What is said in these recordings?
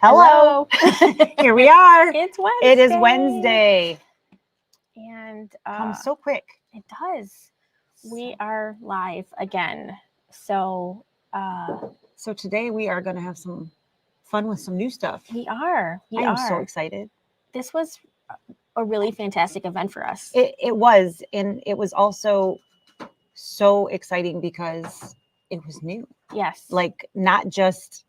Hello. Here we are. It's Wednesday. It is Wednesday. And Comes so quick. it does. We are live again. So today we are going to have some fun with some new stuff. we are. I am so excited. This was a really fantastic event for us. It was, and it was also so exciting because it was new. Yes. Like not just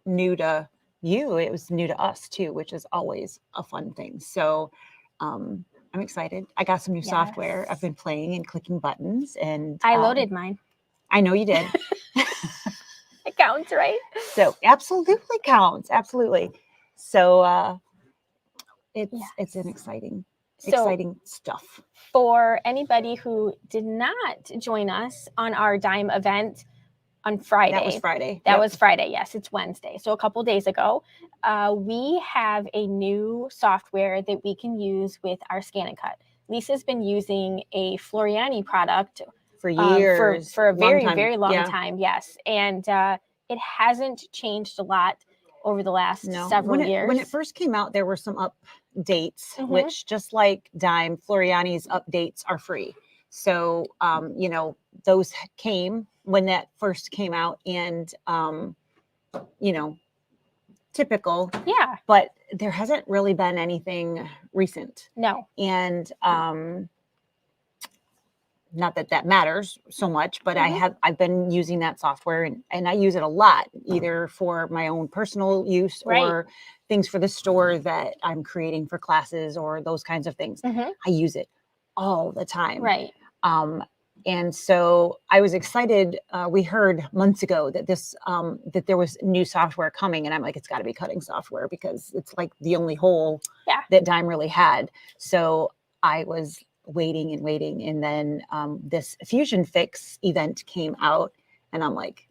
new to you, it was new to us too, which is always a fun thing. So I'm excited. I got some new software. I've been playing and clicking buttons, and I loaded mine. I know you did. It counts, right? So absolutely counts. Absolutely. So it's an exciting stuff. For anybody who did not join us on our Dime event on Friday. That was Friday. That was Friday. Yes, it's Wednesday. So a couple days ago, we have a new software that we can use with our Scan and Cut. Lisa's been using a Floriani product for years, for a very long time. Yes, and it hasn't changed a lot over the last several years. When it first came out, there were some updates, which just like Dime, Floriani's updates are free. So, those came when that first came out, and, typical. Yeah. But there hasn't really been anything recent. No. And not that matters so much, but I've been using that software and I use it a lot, either for my own personal use or things for the store that I'm creating for classes or those kinds of things. I use it all the time. Right. And so I was excited. We heard months ago that that there was new software coming, and I'm like, it's got to be cutting software because it's like the only hole that Dime really had. So I was waiting, and then this Fusion Fix event came out, and I'm like,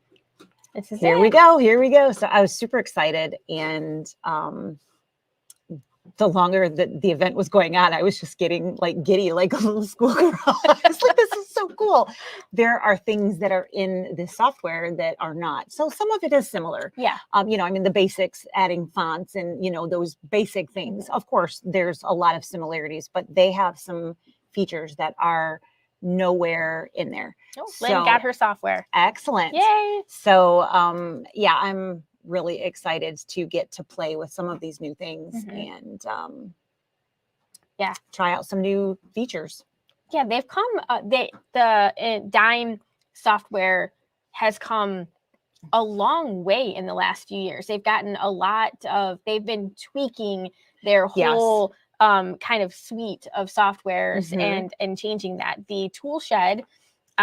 here we go. So I was super excited, and the longer that the event was going on, I was just getting like giddy, like a little schoolgirl. I was like, this is so cool. There are things that are in this software that are not. So some of it is similar. Yeah. The basics, adding fonts and, those basic things. Of course, there's a lot of similarities, but they have some features that are nowhere in there. Lynn got her software. Excellent. Yay. So, I'm really excited to get to play with some of these new things and try out some new features. Yeah, they've come. The Dime software has come a long way in the last few years. They've gotten a lot of. They've been tweaking their whole kind of suite of softwares and changing that. The tool shed,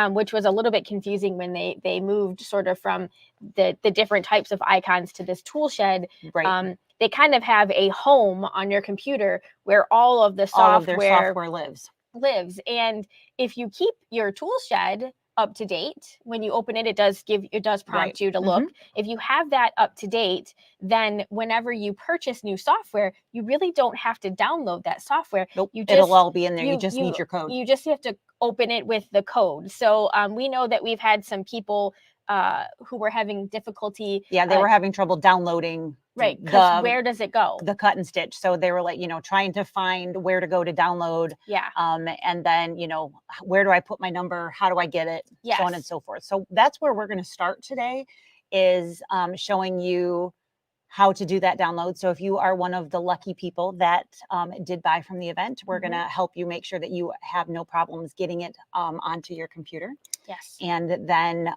which was a little bit confusing when they moved sort of from the different types of icons to this tool shed. Right. They kind of have a home on your computer where all of the software, all of their software lives. And if you keep your tool shed up to date, when you open it, it does prompt you to look. If you have that up to date, then whenever you purchase new software, you really don't have to download that software. Nope. It'll all be in there. You just need your code. You just have to open it with the code. So we know that we've had some people who were having difficulty. Yeah, they were having trouble downloading. Right, because where does it go? The cut and stitch. So they were like, trying to find where to go to download. Yeah. And then, where do I put my number? How do I get it? Yes. So on and so forth. So that's where we're going to start today, is showing you how to do that download. So if you are one of the lucky people that did buy from the event, we're going to help you make sure that you have no problems getting it onto your computer. Yes. And then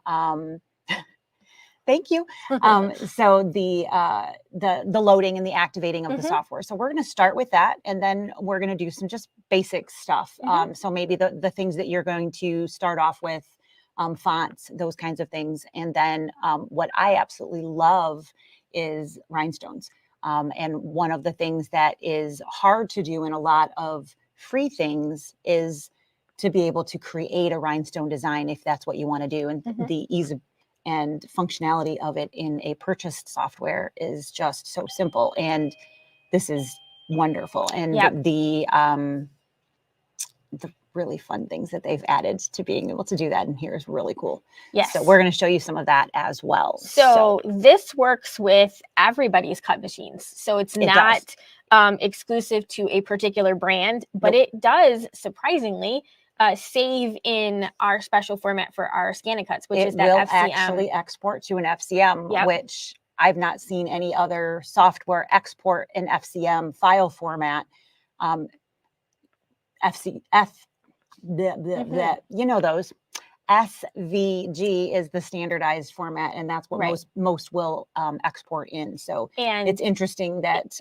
thank you. So the loading and the activating of the software. So we're going to start with that, and then we're going to do some just basic stuff. So maybe the things that you're going to start off with, fonts, those kinds of things. And then what I absolutely love is rhinestones. And one of the things that is hard to do in a lot of free things is to be able to create a rhinestone design if that's what you want to do. And the ease and functionality of it in a purchased software is just so simple. And this is wonderful. And really fun things that they've added to being able to do that in here is really cool. Yes. So we're going to show you some of that as well. So this works with everybody's cut machines. So it's not exclusive to a particular brand, but it does surprisingly save in our special format for our ScanNCuts, which is that will FCM. Actually export to an FCM, which I've not seen any other software export an FCM file format. You know those. SVG is the standardized format, and that's what most will export in. So it's interesting that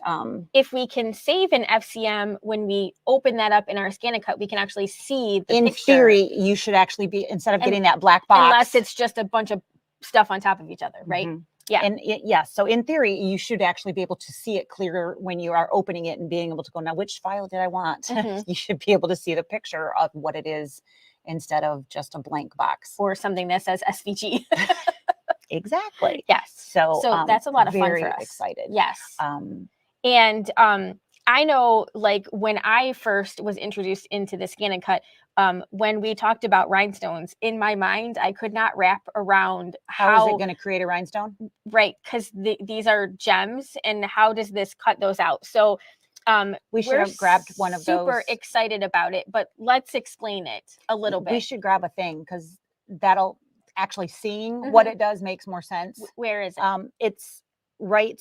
if we can save an FCM, when we open that up in our ScanNCut, we can actually see the in picture. Theory, you should actually be, instead of getting that black box. Unless it's just a bunch of stuff on top of each other, right? Yeah. And yes, so in theory, you should actually be able to see it clearer when you are opening it and being able to go, now, which file did I want? You should be able to see the picture of what it is instead of just a blank box. Or something that says SVG. Exactly. Yes. So that's a lot of fun for us. Very excited. Yes. And I know, like, when I first was introduced into the ScanNCut, when we talked about rhinestones, in my mind, I could not wrap around how is it going to create a rhinestone? Right, because these are gems, and how does this cut those out? So we should have grabbed one of those. Super excited about it, but let's explain it a little bit. We should grab a thing, because that'll actually seeing what it does makes more sense. Where is it? It's right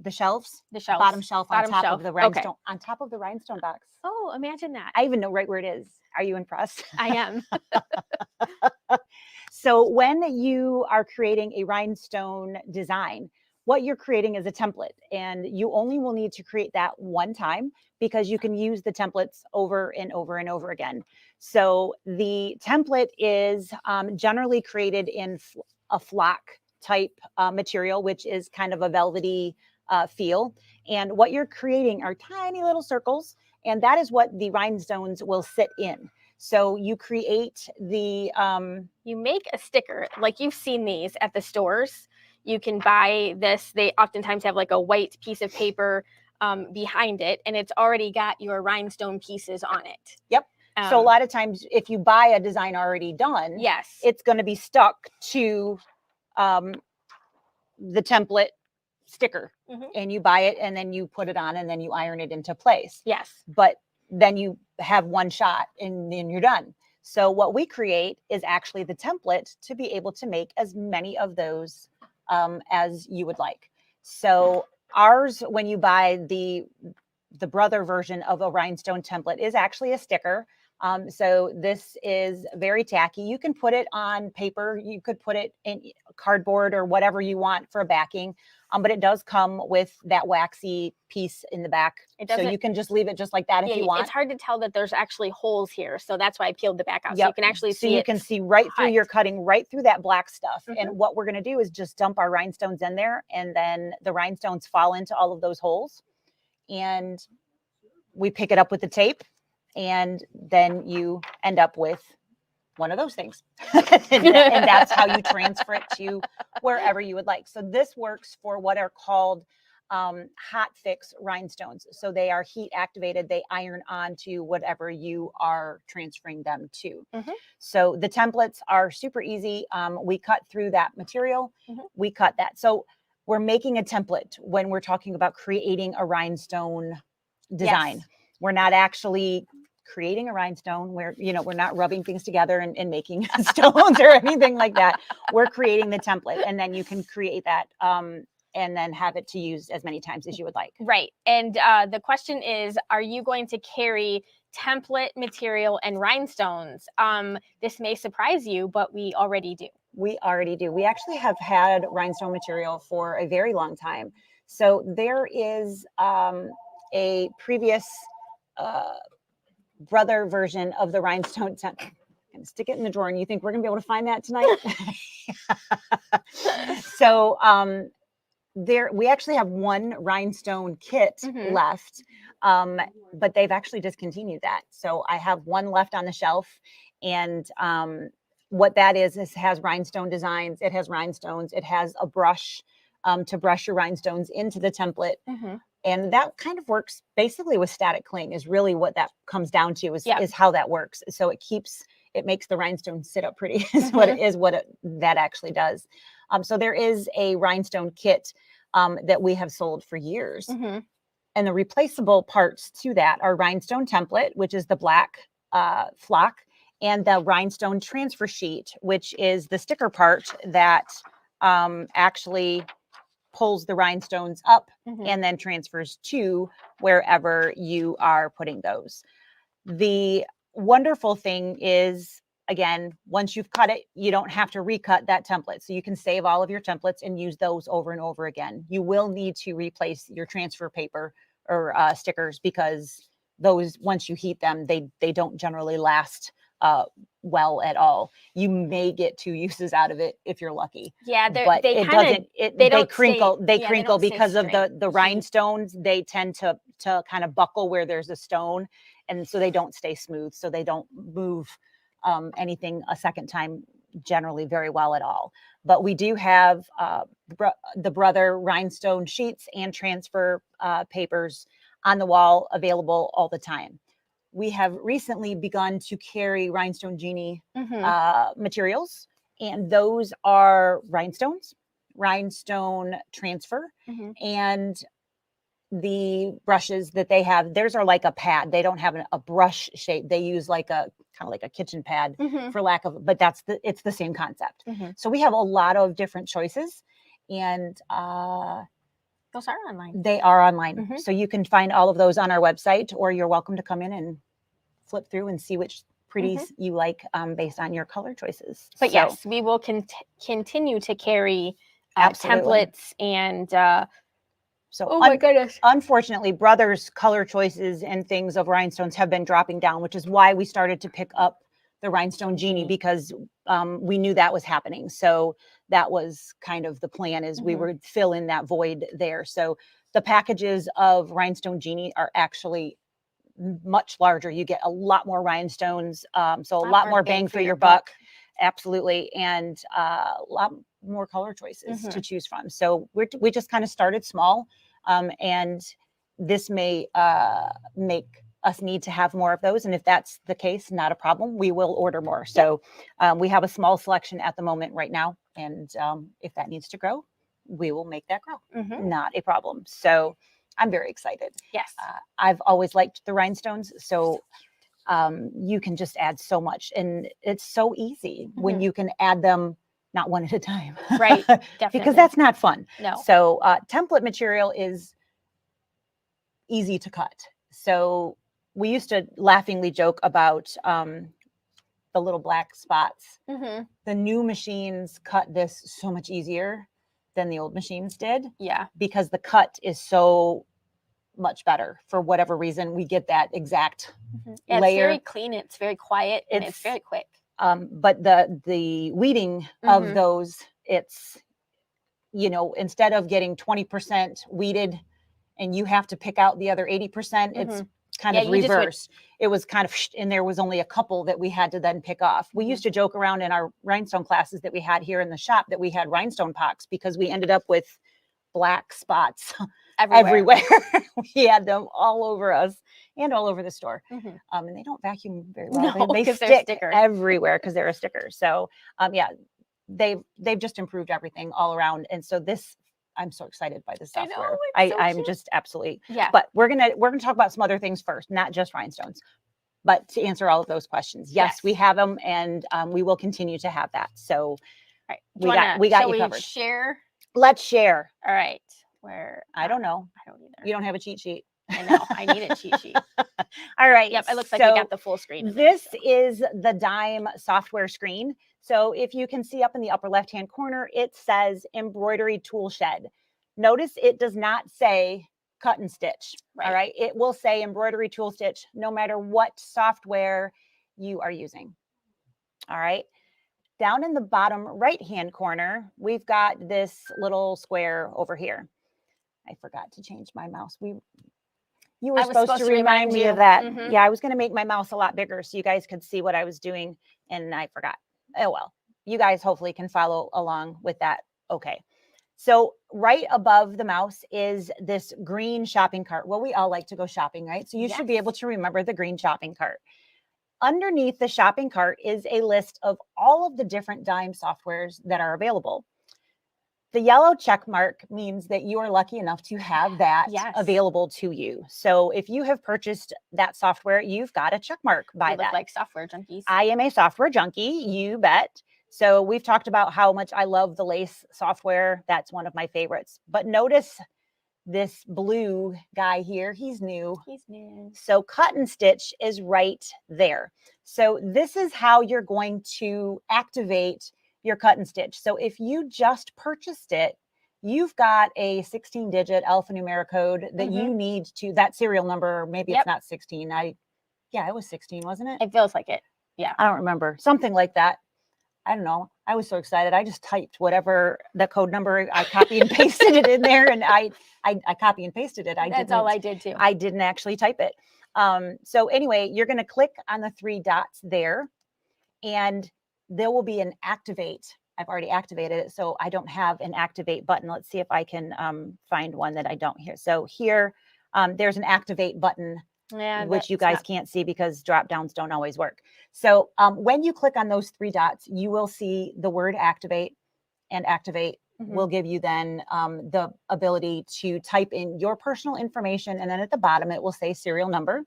the shelves, bottom shelf on top of the rhinestone, on top of the rhinestone box. Oh, imagine that. I even know right where it is. Are you impressed? I am. So when you are creating a rhinestone design, what you're creating is a template, and you only will need to create that one time, because you can use the templates over and over and over again. So the template is generally created in a flock type material, which is kind of a velvety feel. And what you're creating are tiny little circles, and that is what the rhinestones will sit in. So you create the you make a sticker, like you've seen these at the stores. You can buy this. They oftentimes have like a white piece of paper behind it, and it's already got your rhinestone pieces on it. Yep. So a lot of times, if you buy a design already done, it's going to be stuck to the template sticker, and you buy it, and then you put it on, and then you iron it into place. Yes. But then you have one shot, and then you're done. So what we create is actually the template to be able to make as many of those as you would like. So ours, when you buy the brother version of a rhinestone template, is actually a sticker. So this is very tacky. You can put it on paper. You could put it in cardboard or whatever you want for a backing. But it does come with that waxy piece in the back. So you can just leave it just like that if you want. It's hard to tell that there's actually holes here. So that's why I peeled the back out. So you can actually see you can see right through, you're cutting right through that black stuff. And what we're going to do is just dump our rhinestones in there, and then the rhinestones fall into all of those holes. And we pick it up with the tape, and then you end up with one of those things. and that's how you transfer it to wherever you would like. So this works for what are called hot fix rhinestones. So they are heat activated. They iron onto whatever you are transferring them to. So the templates are super easy. We cut through that material. We cut that. So we're making a template when we're talking about creating a rhinestone design. We're not actually creating a rhinestone where, we're not rubbing things together and making stones or anything like that. We're creating the template, and then you can create that and then have it to use as many times as you would like. Right. And the question is, are you going to carry template material and rhinestones? This may surprise you, but we already do. We already do. We actually have had rhinestone material for a very long time. So there is a previous brother version of the rhinestone template. And stick it in the drawer, and you think we're gonna be able to find that tonight? So we actually have one rhinestone kit left, but they've actually discontinued that. So I have one left on the shelf, and what that is has rhinestone designs. It has rhinestones. It has a brush to brush your rhinestones into the template. And that kind of works basically with static cling is really what that comes down to is how that works. So it makes the rhinestone sit up pretty is what that actually does. So there is a rhinestone kit that we have sold for years. And the replaceable parts to that are rhinestone template, which is the black flock, and the rhinestone transfer sheet, which is the sticker part that actually pulls the rhinestones up and then transfers to wherever you are putting those. The wonderful thing is, again, once you've cut it, you don't have to recut that template. So you can save all of your templates and use those over and over again. You will need to replace your transfer paper or stickers because those, once you heat them, they don't generally last well at all. You may get 2 uses out of it if you're lucky. Yeah, but they crinkle because of the rhinestones. They tend to kind of buckle where there's a stone, and so they don't stay smooth, so they don't move anything a second time generally very well at all. But we do have the Brother rhinestone sheets and transfer papers on the wall available all the time. We have recently begun to carry Rhinestone Genie materials, and those are rhinestones, rhinestone transfer, and the brushes that they have. Theirs are like a pad. They don't have a brush shape. They use like a kind of like a kitchen pad for lack of, but it's the same concept. So we have a lot of different choices, and those are online. They are online. So you can find all of those on our website, or you're welcome to come in and flip through and see which pretties you like based on your color choices. But yes, we will continue to carry templates and so oh my goodness. Unfortunately, Brother's color choices and things of rhinestones have been dropping down, which is why we started to pick up the Rhinestone Genie, because we knew that was happening. So that was kind of the plan, is we would fill in that void there. So the packages of Rhinestone Genie are actually much larger. You get a lot more rhinestones, so a lot more bang for your buck. Absolutely. And a lot more color choices to choose from. So we just kind of started small, and this may make us need to have more of those. And if that's the case, not a problem. We will order more. So we have a small selection at the moment right now. And if that needs to grow, we will make that grow. Not a problem. So I'm very excited. Yes. I've always liked the rhinestones. So you can just add so much. And it's so easy when you can add them not one at a time. Right. Definitely. Because that's not fun. No. So template material is easy to cut. So we used to laughingly joke about the little black spots. The new machines cut this so much easier than the old machines did. Yeah. Because the cut is so much better. For whatever reason, we get that exact yeah, layer. It's very clean. It's very quiet, and it's very quick. But the weeding of those, it's, instead of getting 20% weeded and you have to pick out the other 80%, it's kind of reversed. It was kind of, and there was only a couple that we had to then pick off. We used to joke around in our rhinestone classes that we had here in the shop that we had rhinestone pox, because we ended up with black spots everywhere. We had them all over us and all over the store. And they don't vacuum very well. No, they stick everywhere because they're a sticker. So yeah, they've just improved everything all around. And so I'm so excited by this software. I'm just absolutely, but we're gonna talk about some other things first, not just rhinestones, but to answer all of those questions. Yes. We have them, and we will continue to have that. So we got you covered. Share. Let's share. All right. Where I don't know. I don't either. You don't have a cheat sheet. I know. I need a cheat sheet. All right. Yep. It looks like we got the full screen. This is the Dime software screen. So if you can see up in the upper left-hand corner, it says embroidery tool shed. Notice it does not say cut and stitch. All right. It will say embroidery tool stitch, no matter what software you are using. All right. Down in the bottom right-hand corner, we've got this little square over here. I forgot to change my mouse. You were supposed to remind me of that. Yeah, I was going to make my mouse a lot bigger so you guys could see what I was doing, and I forgot. Oh, well, you guys hopefully can follow along with that. Okay. So right above the mouse is this green shopping cart. Well, we all like to go shopping, right? So you should be able to remember the green shopping cart. Underneath the shopping cart is a list of all of the different dime softwares that are available. The yellow check mark means that you are lucky enough to have that available to you. So if you have purchased that software, you've got a check mark by We that. look like software junkies. I am a software junkie, you bet. So we've talked about how much I love the Lace software. That's one of my favorites. But notice this blue guy here, he's new. He's new. So cut and stitch is right there. So this is how you're going to activate your cut and stitch. So if you just purchased it, you've got a 16-digit alphanumeric code that you need to, that serial number, maybe it's not 16. Yeah, it was 16, wasn't it? It feels like it. Yeah. I don't remember. Something like that. I don't know. I was so excited. I just typed whatever the code number, I copy and pasted it in there, and I copy and pasted it. That's all I did too. I didn't actually type it. So anyway, you're going to click on the 3 dots there, and there will be an activate. I've already activated it, so I don't have an activate button. Let's see if I can find one that I don't here. So here, there's an activate button, which you guys can't see because drop downs don't always work. So when you click on those 3 dots, you will see the word activate, and activate will give you then the ability to type in your personal information. And then at the bottom, it will say serial number.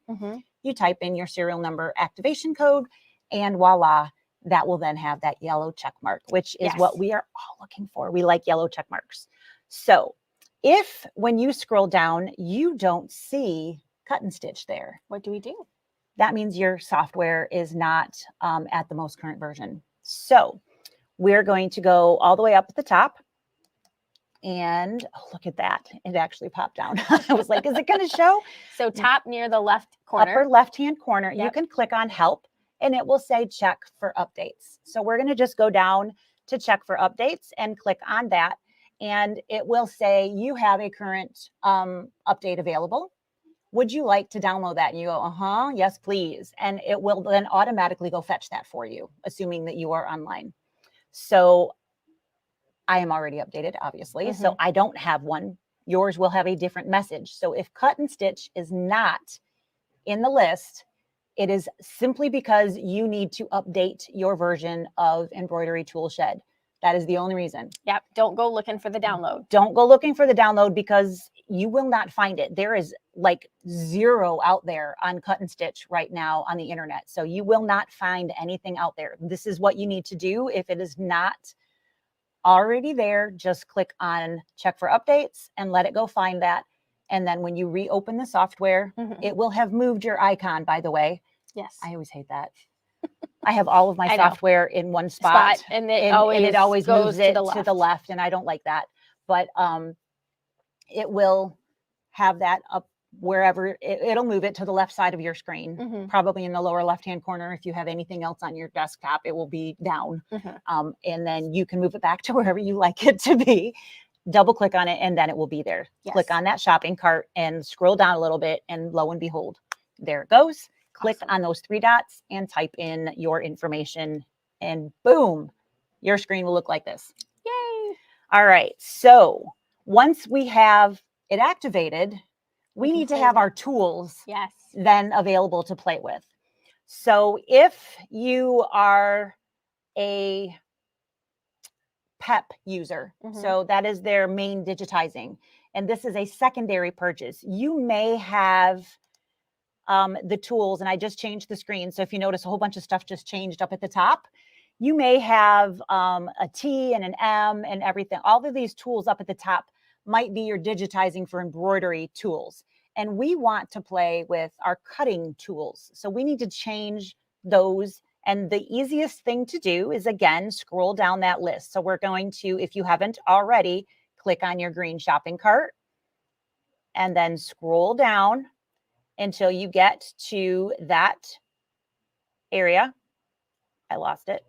You type in your serial number activation code, and voila, that will then have that yellow check mark, which is what we are all looking for. We like yellow check marks. So if when you scroll down, you don't see cut and stitch there, what do we do? That means your software is not at the most current version. So we're going to go all the way up at the top, and look at that. It actually popped down. I was like, is it going to show? So top near the left corner. Upper left-hand corner, you can click on help, and it will say check for updates. So we're going to just go down to check for updates and click on that. And it will say you have a current update available. Would you like to download that? And you go, yes, please. And it will then automatically go fetch that for you, assuming that you are online. So I am already updated, obviously. So I don't have one. Yours will have a different message. So if cut and stitch is not in the list, it is simply because you need to update your version of Embroidery Tool Shed. That is the only reason. Yep. Don't go looking for the download. Don't go looking for the download, because you will not find it. There is like 0 out there on cut and stitch right now on the internet. So you will not find anything out there. This is what you need to do. If it is not already there, just click on check for updates and let it go find that. And then when you reopen the software, it will have moved your icon, by the way. Yes. I always hate that. I have all of my software in one spot, and it always moves it to the left, and I don't like that. But it will have that up wherever. It'll move it to the left side of your screen, probably in the lower left-hand corner. If you have anything else on your desktop, it will be down. And then you can move it back to wherever you like it to be. Double click on it, and then it will be there. Click on that shopping cart and scroll down a little bit, and lo and behold, there it goes. Click on those 3 dots and type in your information, and boom, your screen will look like this. Yay. All right. So once we have it activated, we need to have our tools then available to play with. So if you are a PEP user, so that is their main digitizing, and this is a secondary purchase, you may have the tools, and I just changed the screen. So if you notice, a whole bunch of stuff just changed up at the top. You may have a T and an M and everything. All of these tools up at the top might be your digitizing for embroidery tools. And we want to play with our cutting tools. So we need to change those. And the easiest thing to do is, again, scroll down that list. So we're going to, if you haven't already, click on your green shopping cart and then scroll down until you get to that area. I lost it.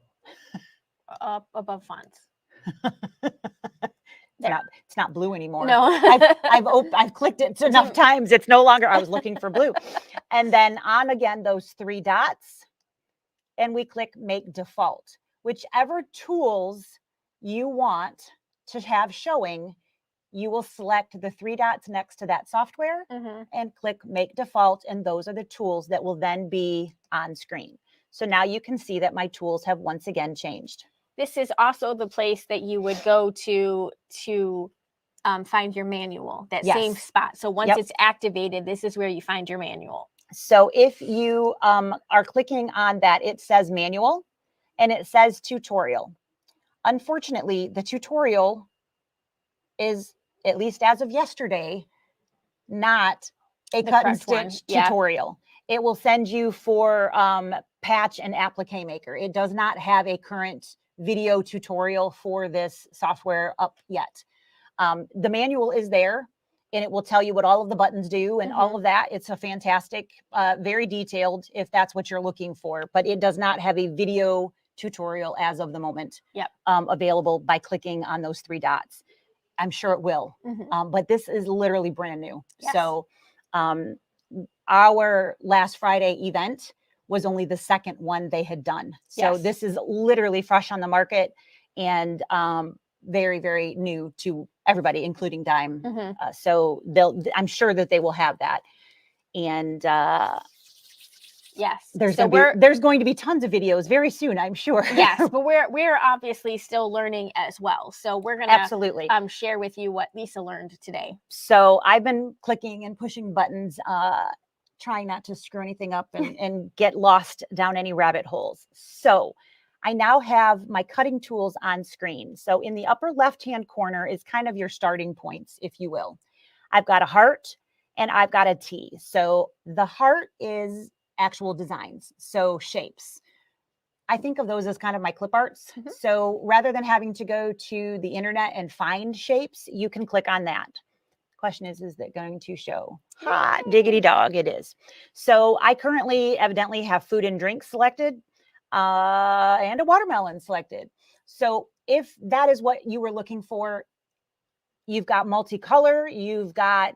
Up above fonts. It's not blue anymore. No. I've clicked it enough times. It's no longer, I was looking for blue. And then on again, those 3 dots, and we click make default. Whichever tools you want to have showing, you will select the 3 dots next to that software and click make default. And those are the tools that will then be on screen. So now you can see that my tools have once again changed. This is also the place that you would go to find your manual, that same spot. So once it's activated, this is where you find your manual. So if you are clicking on that, it says manual and it says tutorial. Unfortunately, the tutorial is, at least as of yesterday, not a cut and stitch tutorial. It will send you for Patch and Applique Maker. It does not have a current video tutorial for this software up yet. The manual is there and it will tell you what all of the buttons do and all of that. It's a fantastic, very detailed if that's what you're looking for, but it does not have a video tutorial as of the moment available by clicking on those 3 dots. I'm sure it will, but this is literally brand new. So our last Friday event was only the second one they had done. So this is literally fresh on the market and very, very new to everybody, including Dime. So I'm sure that they will have that. And there's going to be tons of videos very soon, I'm sure. But we're obviously still learning as well. So we're gonna absolutely share with you what Lisa learned today. So I've been clicking and pushing buttons, trying not to screw anything up and get lost down any rabbit holes. So I now have my cutting tools on screen. So in the upper left-hand corner is kind of your starting points, if you will. I've got a heart and I've got a T. So the heart is actual designs, so shapes. I think of those as kind of my clip arts. So rather than having to go to the internet and find shapes, you can click on that. Question is that going to show? Hot diggity dog, it is. So I currently evidently have food and drink selected and a watermelon selected. So if that is what you were looking for, you've got multicolor, you've got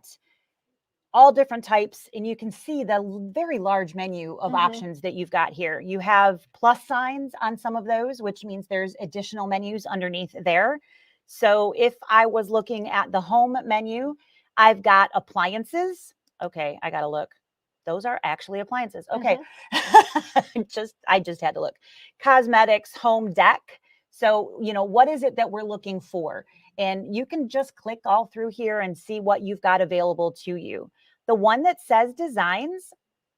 all different types, and you can see the very large menu of options that you've got here. You have plus signs on some of those, which means there's additional menus underneath there. So if I was looking at the home menu, I've got appliances. Okay, I got to look. Those are actually appliances. Okay. I just had to look. Cosmetics, home deck. So, what is it that we're looking for? And you can just click all through here and see what you've got available to you. The one that says designs,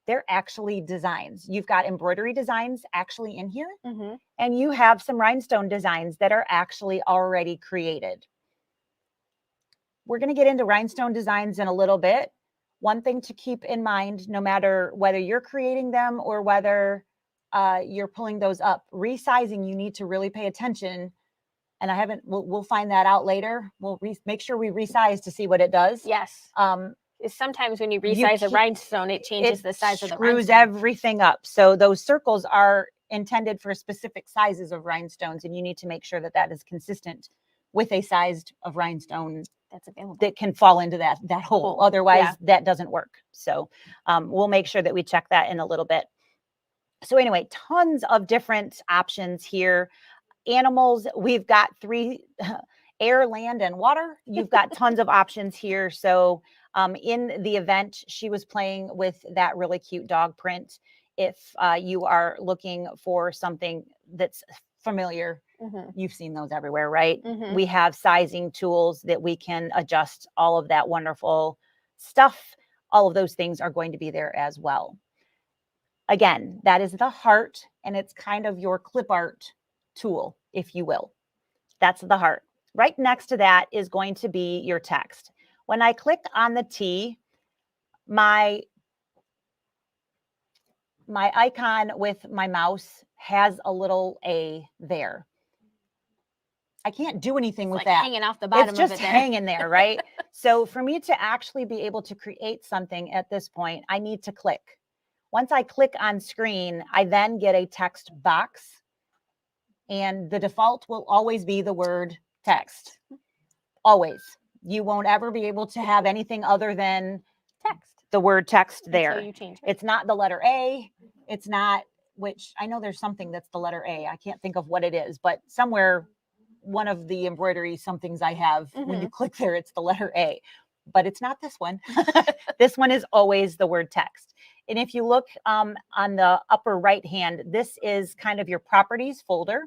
they're actually designs. You've got embroidery designs actually in here, and you have some rhinestone designs that are actually already created. We're going to get into rhinestone designs in a little bit. One thing to keep in mind, no matter whether you're creating them or whether you're pulling those up, resizing, you need to really pay attention. And we'll find that out later. We'll make sure we resize to see what it does. Yes. Sometimes when you resize a rhinestone, it changes the size of the rhinestone. Screws everything up. So those circles are intended for specific sizes of rhinestones, and you need to make sure that that is consistent with a size of rhinestone that's available that can fall into that hole. Otherwise, that doesn't work. So we'll make sure that we check that in a little bit. So anyway, tons of different options here. Animals, we've got 3, air, land, and water. You've got tons of options here. So in the event, she was playing with that really cute dog print. If you are looking for something that's familiar, you've seen those everywhere, right? We have sizing tools that we can adjust all of that wonderful stuff. All of those things are going to be there as well. Again, that is the heart, and it's kind of your clip art tool, if you will. That's the heart. Right next to that is going to be your text. When I click on the T, my icon with my mouse has a little A there. I can't do anything with that. Hanging off the bottom of it there. It's just hanging there, right? So for me to actually be able to create something at this point, I need to click. Once I click on screen, I then get a text box, and the default will always be the word text. Always. You won't ever be able to have anything other than text. The word text there. Until you change it. It's not the letter A. It's not, which I know there's something that's the letter A. I can't think of what it is, but somewhere one of the embroidery somethings I have. When you Mhm. click there, it's the letter A, but it's not this one. This one is always the word text. And if you look on the upper right hand, this is kind of your properties folder.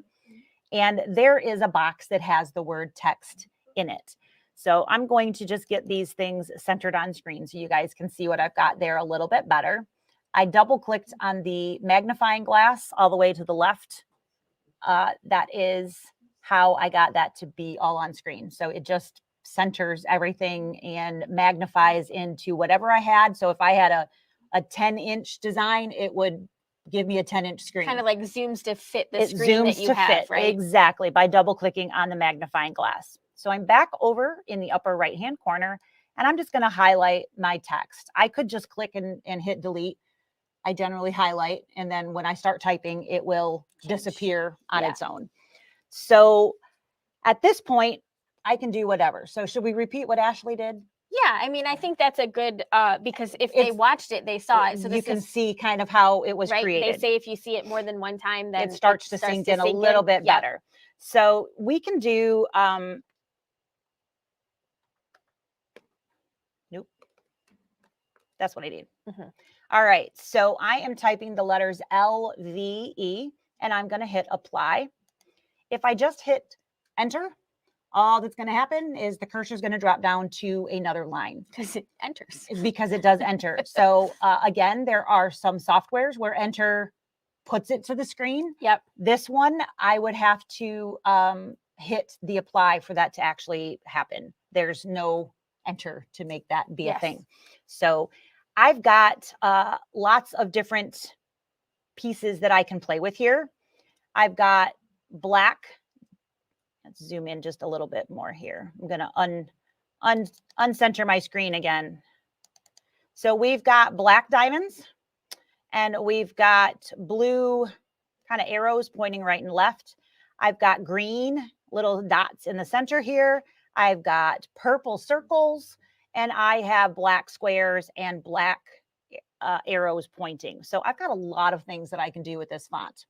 And there is a box that has the word text in it. So I'm going to just get these things centered on screen so you guys can see what I've got there a little bit better. I double clicked on the magnifying glass all the way to the left. That is how I got that to be all on screen. So it just centers everything and magnifies into whatever I had. So if I had a 10-inch design, it would give me a 10-inch screen. Kind of like zooms to fit the It screen that zooms you to have, fit, right? exactly, by double clicking on the magnifying glass. So I'm back over in the upper right hand corner, and I'm just going to highlight my text. I could just click and hit delete. I generally highlight, and then when I start typing, it will disappear on its own. So at this point, I can do whatever. So should we repeat what Ashley did? Yeah, I mean, I think that's a good, because if they watched it, they saw it. So you this can is see kind of how it was right. created. They say if you see it more than one time, then it starts to sink in a little bit better. So we can do, nope, that's what I need. Mhm. All right, so I am typing the letters LVE, and I'm going to hit apply. If I just hit enter, all that's going to happen is the cursor is going to drop down to another line. Because it enters. Because it does enter. So again, there are some softwares where enter puts it to the screen. Yep. This one, I would have to hit the apply for that to actually happen. There's no enter to make that be a thing. So I've got lots of different pieces that I can play with here. I've got black. Let's zoom in just a little bit more here. I'm going to uncenter my screen again. So we've got black diamonds, and we've got blue kind of arrows pointing right and left. I've got green little dots in the center here. I've got purple circles, and I have black squares and black arrows pointing. So I've got a lot of things that I can do with this font.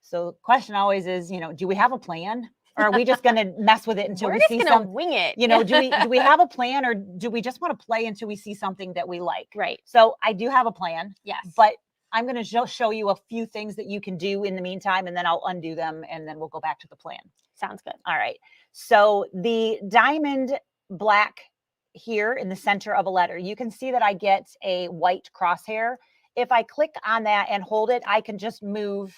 So the question always is, do we have a plan? Or are we just going to mess with it until we see something? Wing it. Do we have a plan, or do we just want to play until we see something that we like? Right. So I do have a plan. Yes. But I'm going to show you a few things that you can do in the meantime, and then I'll undo them, and then we'll go back to the plan. Sounds good. All right. So the diamond black here in the center of a letter, you can see that I get a white crosshair. If I click on that and hold it, I can just move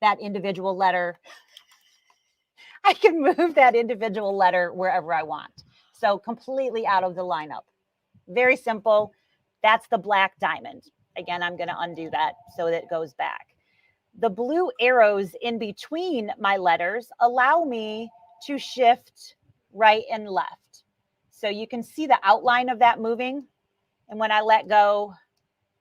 that individual letter. I can move that individual letter wherever I want. So completely out of the lineup. Very simple. That's the black diamond. Again, I'm going to undo that so that it goes back. The blue arrows in between my letters allow me to shift right and left. So you can see the outline of that moving. And when I let go,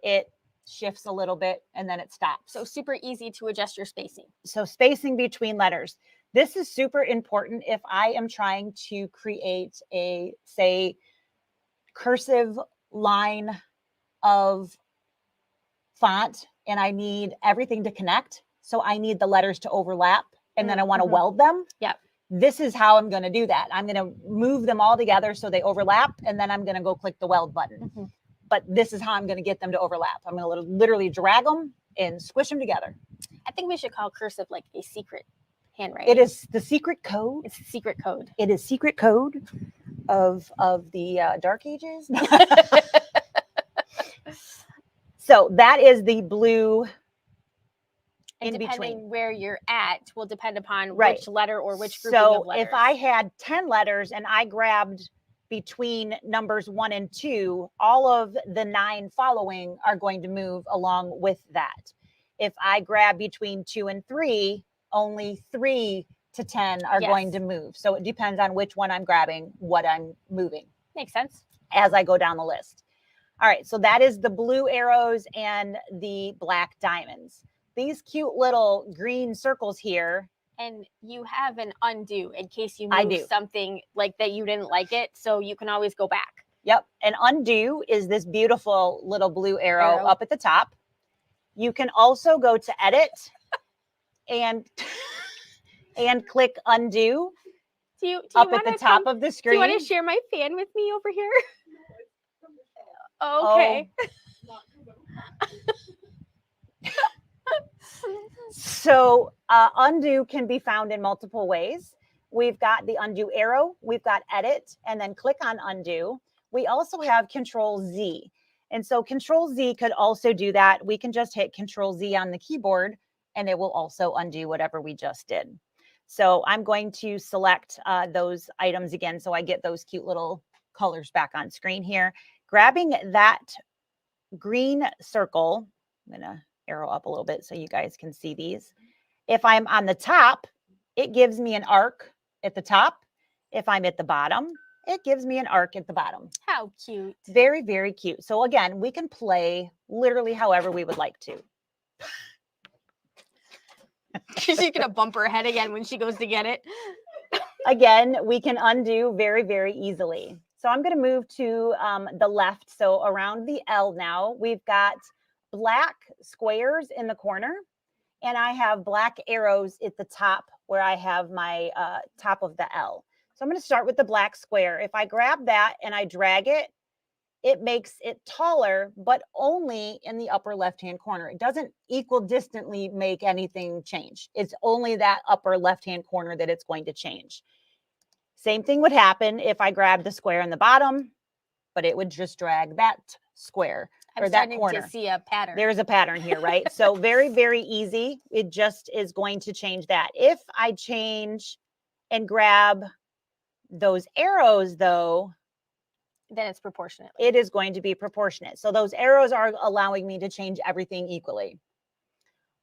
it shifts a little bit and then it stops. So super easy to adjust your spacing. So spacing between letters. This is super important if I am trying to create a, say, cursive line of font, and I need everything to connect. So I need the letters to overlap, and then I want to weld them. Yep. This is how I'm going to do that. I'm going to move them all together so they overlap, and then I'm going to go click the weld button. But this is how I'm going to get them to overlap. I'm going to literally drag them and squish them together. I think we should call cursive like a secret handwriting. It is the secret code. It's a secret code. It is secret code of the dark ages. So that is the blue and in depending between. Where you're at will depend upon which letter or which grouping so of letters. If I had 10 letters and I grabbed between numbers 1 and 2, all of the 9 following are going to move along with that. If I grab between 2 and 3, only 3 to 10 are going to move. So it depends on which one I'm grabbing, what I'm moving. Makes sense. As I go down the list. All right, so that is the blue arrows and the black diamonds. These cute little green circles here. And you have an undo in case you move something like that you didn't like it, so you can always go back. Yep, and undo is this beautiful little blue arrow up at the top. You can also go to edit and and click undo Do you up at the wanna top come, of the do you want screen. to share my fan with me over here? Oh, Okay. oh. Okay. So undo can be found in multiple ways. We've got the undo arrow, we've got edit, and then click on undo. We also have Control Z. And so Control Z could also do that. We can just hit Control Z on the keyboard and it will also undo whatever we just did. So I'm going to select those items again so I get those cute little colors back on screen here. Grabbing that green circle, I'm going to arrow up a little bit so you guys can see these. If I'm on the top, it gives me an arc at the top. If I'm at the bottom, it gives me an arc at the bottom. How cute. Very, very cute. So again, we can play literally however we would like to. She's going to bump her head again when she goes to get it. Again, we can undo very, very easily. So I'm going to move to the left. So around the L now, we've got black squares in the corner. And I have black arrows at the top where I have my top of the L. So I'm going to start with the black square. If I grab that and I drag it, it makes it taller, but only in the upper left-hand corner. It doesn't equidistantly make anything change. It's only that upper left-hand corner that it's going to change. Same thing would happen if I grabbed the square in the bottom, but it would just drag that square. I'm starting to see a pattern. There's a pattern here, right? So very, very easy. It just is going to change that. If I change and grab those arrows, though, then it's proportionate. it is going to be proportionate. So those arrows are allowing me to change everything equally.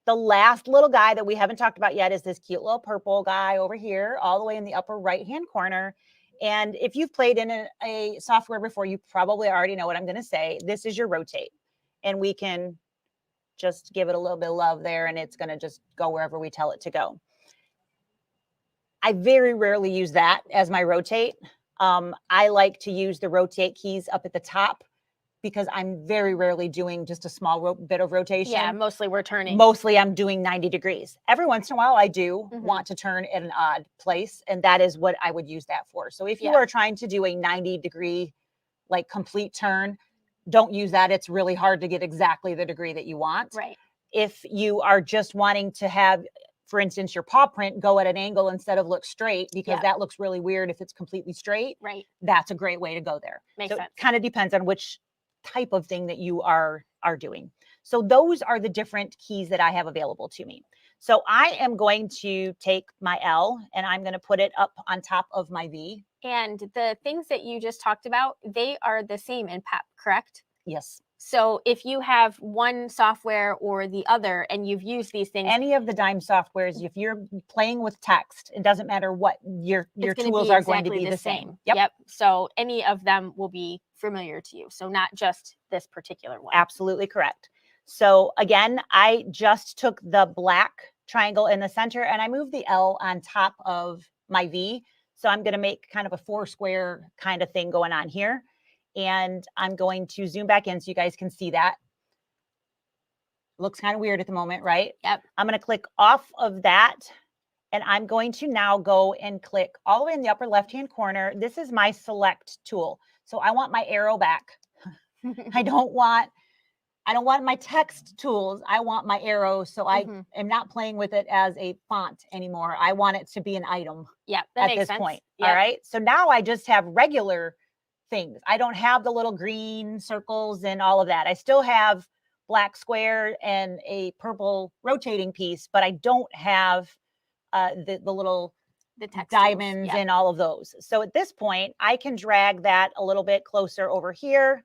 The last little guy that we haven't talked about yet is this cute little purple guy over here, all the way in the upper right-hand corner. And if you've played in a software before, you probably already know what I'm going to say. This is your rotate. And we can just give it a little bit of love there, and it's going to just go wherever we tell it to go. I very rarely use that as my rotate. I like to use the rotate keys up at the top because I'm very rarely doing just a small bit of rotation. Yeah, mostly we're turning. Mostly I'm doing 90 degrees. Every once in a while I do want to turn at an odd place, and that is what I would use that for. So if you are trying to do a 90-degree like complete turn, don't use that. It's really hard to get exactly the degree that you want. Right. If you are just wanting to have, for instance, your paw print go at an angle instead of look straight, because that looks really weird if it's completely straight. Right. That's a great way to go there. Makes sense. It kind of depends on which type of thing that you are doing. So those are the different keys that I have available to me. So I am going to take my L and I'm going to put it up on top of my V. And the things that you just talked about, they are the same in PEP, correct? Yes. So if you have one software or the other and you've used these things, any of the Dime softwares, if you're playing with text, it doesn't matter what your tools are going to be the same. Yep. So any of them will be familiar to you. So not just this particular one. Absolutely correct. So again, I just took the black triangle in the center and I moved the L on top of my V. So I'm going to make kind of a 4 square kind of thing going on here. And I'm going to zoom back in so you guys can see that. Looks kind of weird at the moment, right? Yep. I'm going to click off of that. And I'm going to now go and click all the way in the upper left-hand corner. This is my select tool. So I want my arrow back. I don't want my text tools. I want my arrow. So I am not playing with it as a font anymore. I want it to be an item at this sense. point. Yep. All right. So now I just have regular things. I don't have the little green circles and all of that. I still have black square and a purple rotating piece, but I don't have the little text diamonds and all of those. So at this point, I can drag that a little bit closer over here.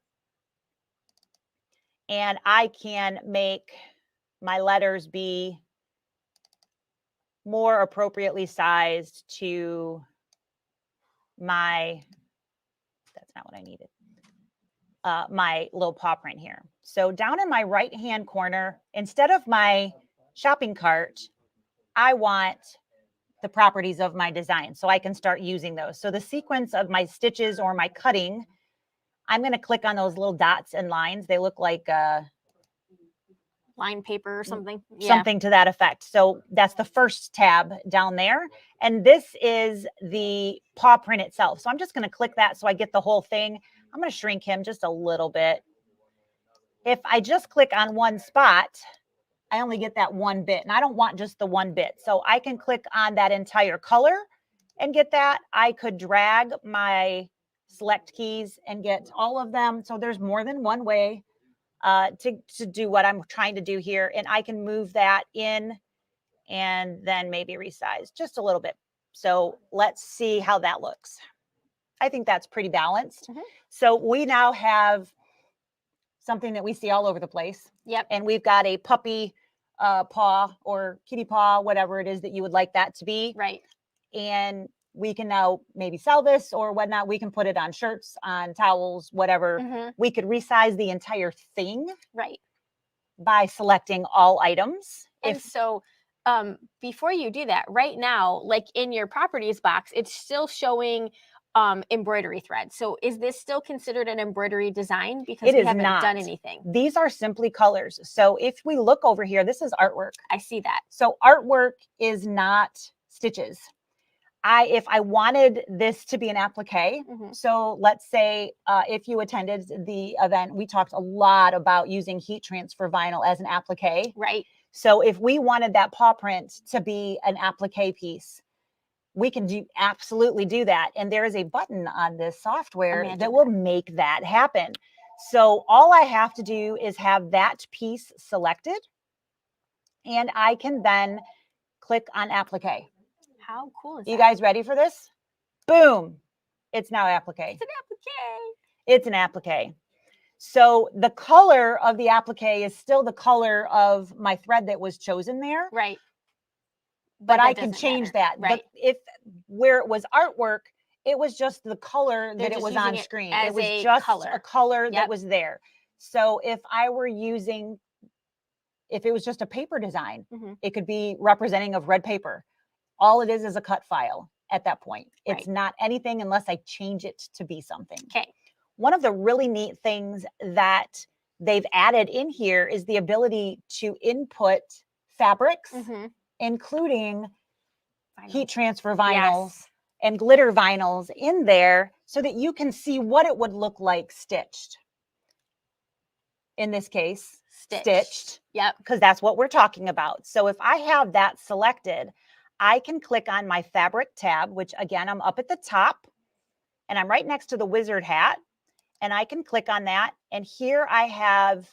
And I can make my letters be more appropriately sized to my, that's not what I needed, my little paw print here. So down in my right-hand corner, instead of my shopping cart, I want the properties of my design so I can start using those. So the sequence of my stitches or my cutting, I'm going to click on those little dots and lines. They look like line paper or something. Yeah. Something to that effect. So that's the first tab down there. And this is the paw print itself. So I'm just going to click that so I get the whole thing. I'm going to shrink him just a little bit. If I just click on one spot, I only get that one bit, and I don't want just the one bit. So I can click on that entire color and get that. I could drag my select keys and get all of them. So there's more than one way to do what I'm trying to do here. And I can move that in and then maybe resize just a little bit. So let's see how that looks. I think that's pretty balanced. So we now have something that we see all over the place. Yep. And we've got a puppy paw or kitty paw, whatever it is that you would like that to be. Right. And we can now maybe sell this or whatnot. We can put it on shirts, on towels, whatever. We could resize the entire thing. Right. By selecting all items. And so before you do that, right now, like in your properties box, it's still showing embroidery thread. So is this still considered an embroidery design? Because we haven't done anything. These are simply colors. So if we look over here, this is artwork. I see that. So artwork is not stitches. If I wanted this to be an applique, so let's say if you attended the event, we talked a lot about using heat transfer vinyl as an applique. Right. So if we wanted that paw print to be an applique piece, we can absolutely do that. And there is a button on this software that will make that happen. So all I have to do is have that piece selected, and I can then click on applique. How cool is that? You guys ready for this? Boom. It's now applique. It's an applique. It's an applique. So the color of the applique is still the color of my thread that was chosen there. Right. But I can change that. Right. But where it was artwork, it was just the color that it was on screen. It was just a color that was there. So if it was just a paper design, it could be representing of red paper. All it is a cut file at that point. It's not anything unless I change it to be something. Okay. One of the really neat things that they've added in here is the ability to input fabrics, including heat transfer vinyls and glitter vinyls in there so that you can see what it would look like stitched. In this case, stitched. Yep. Because that's what we're talking about. So if I have that selected, I can click on my fabric tab, which again, I'm up at the top and I'm right next to the wizard hat, and I can click on that. And here I have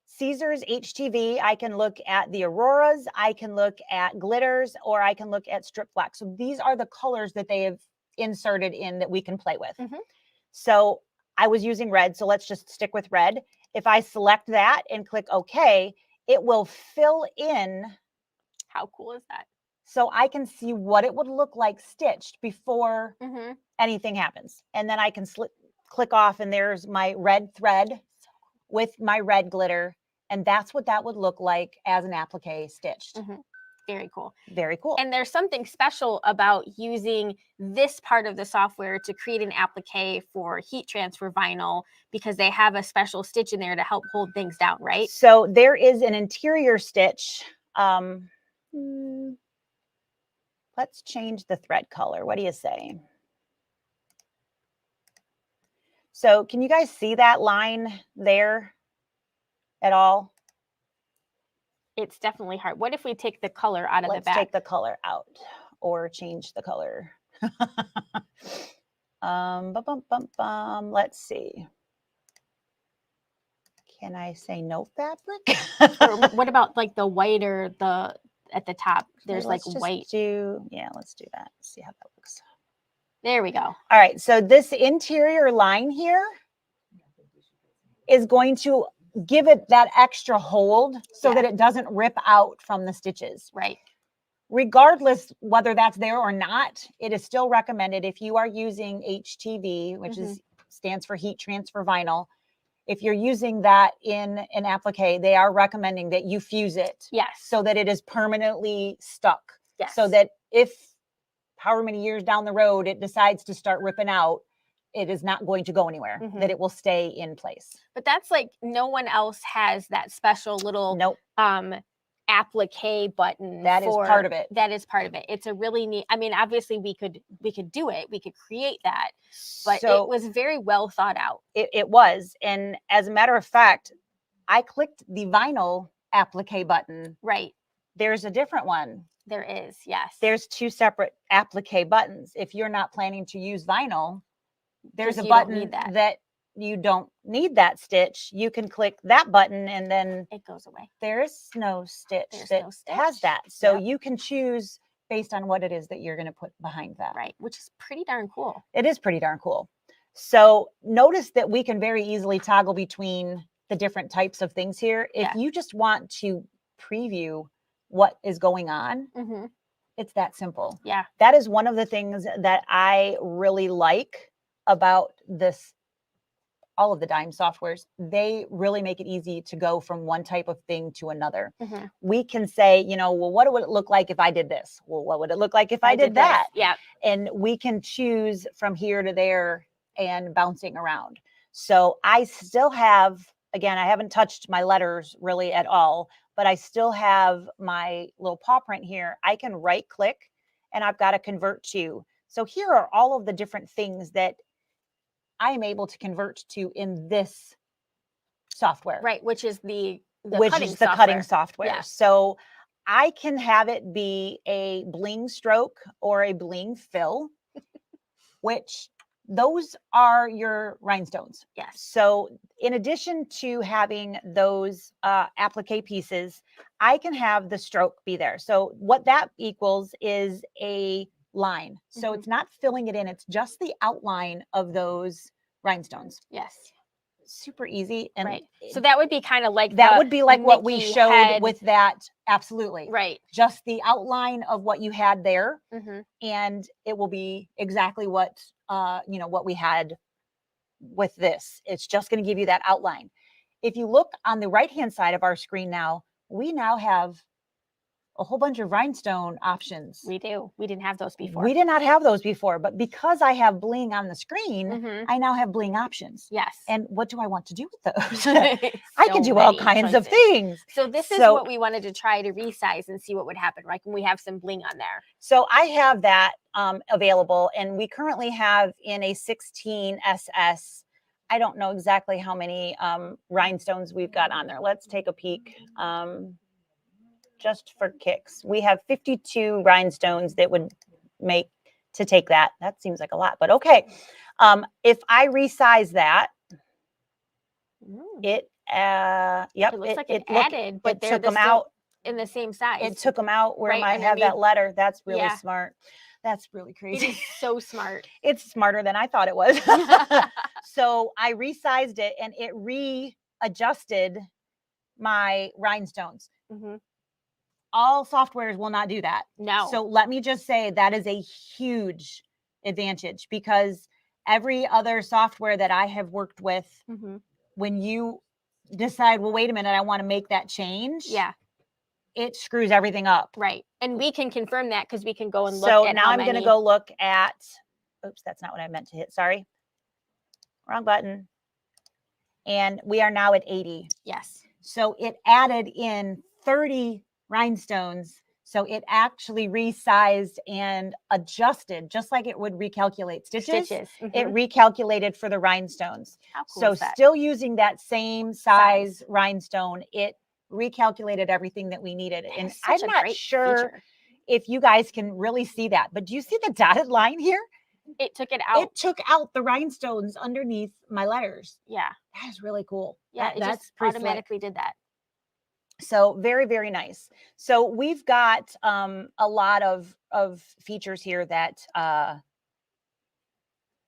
Caesar's HTV. I can look at the auroras, I can look at glitters, or I can look at strip black. So these are the colors that they have inserted in that we can play with. So I was using red, so let's just stick with red. If I select that and click OK, it will fill in. How cool is that? So I can see what it would look like stitched before anything happens. And then I can click off, and there's my red thread with my red glitter. And that's what that would look like as an applique stitched. Very cool. Very cool. And there's something special about using this part of the software to create an applique for heat transfer vinyl, because they have a special stitch in there to help hold things down, right? So there is an interior stitch. Let's change the thread color. What do you say? So can you guys see that line there at all? It's definitely hard. What if we take the color out of the back? Let's take the color out or change the color. Let's see. Can I say no fabric? Or what about like the white or the at the top? There's like white. Let's do that. See how that looks. There we go. All right. So this interior line here is going to give it that extra hold so that it doesn't rip out from the stitches. Right. Regardless whether that's there or not, it is still recommended if you are using HTV, which stands for heat transfer vinyl. If you're using that in an applique, they are recommending that you fuse it. Yes. So that it is permanently stuck. Yes. So that if however many years down the road it decides to start ripping out, it is not going to go anywhere, that it will stay in place. But that's like, no one else has that special little Nope. applique button. That is part of it. That is part of it. It's a really neat, I mean, obviously we could do it, we could create that, but So it was very well thought out. it was. And as a matter of fact, I clicked the vinyl applique button. Right. There's a different one. There is, yes. There's 2 separate applique buttons. If you're not planning to use vinyl, there's a you don't button need that you don't need that stitch. You can click that button and then it goes away. There's no stitch that no stitch. has that. So Yep. you can choose based on what it is that you're going to put behind that. Right, which is pretty darn cool. It is pretty darn cool. So notice that we can very easily toggle between the different types of things here. If you just want to preview what is going on, it's that simple. Yeah. That is one of the things that I really like about this, all of the dime softwares. They really make it easy to go from one type of thing to another. We can say, you know, well, what would it look like if I did this? Well, what would it look like if I did that? Yeah. And we can choose from here to there and bouncing around. So I still have, again, I haven't touched my letters really at all, but I still have my little paw print here. I can right click and I've got to convert to. So here are all of the different things that I am able to convert to in this software. Right, which is the cutting software. Yeah. So I can have it be a bling stroke or a bling fill, which those are your rhinestones. Yes. So in addition to having those applique pieces, I can have the stroke be there. So what that equals is a line. So it's not filling it in. It's just the outline of those rhinestones. Yes. Super easy. And right. So that would be kind of like that would be like what we Mickey showed head. with that. Absolutely. Right. Just the outline of what you had there. And it will be exactly what, what we had with this. It's just going to give you that outline. If you look on the right-hand side of our screen now, we now have a whole bunch of rhinestone options. We do. We didn't have those before. We did not have those before, but because I have bling on the screen, I now have bling options. Yes. And what do I want to do with those? So I can do all kinds of things. So this is what we wanted to try to resize and see what would happen, right? When we have some bling on there. So I have that available, and we currently have in a 16 SS. I don't know exactly how many rhinestones we've got on there. Let's take a peek. Just for kicks, we have 52 rhinestones that would make to take that. That seems like a lot, but okay. If I resize that, it looks like it added, but it took them out in the same size. It took them out where I have that letter. That's really smart. That's really crazy. It is so smart. It's smarter than I thought it was. So I resized it and it readjusted my rhinestones. All softwares will not do that. No. So let me just say that is a huge advantage, because every other software that I have worked with, when you decide, well, wait a minute, I want to make that change. Yeah. It screws everything up. Right. And we can confirm that because we can go and look so at now I'm going to go look at, oops, that's not what I meant to hit. Sorry. Wrong button. And we are now at 80. Yes. So it added in 30 rhinestones. So it actually resized and adjusted, just like it would recalculate stitches. It recalculated for the rhinestones. How cool so is that? Still using that same size rhinestone, it recalculated everything that we needed. And I'm not sure if you guys can really see that, but do you see the dotted line here? It took it out. It took out the rhinestones underneath my letters. Yeah. That is really cool. Yeah, it just automatically did that. So very, very nice. So we've got a lot of features here that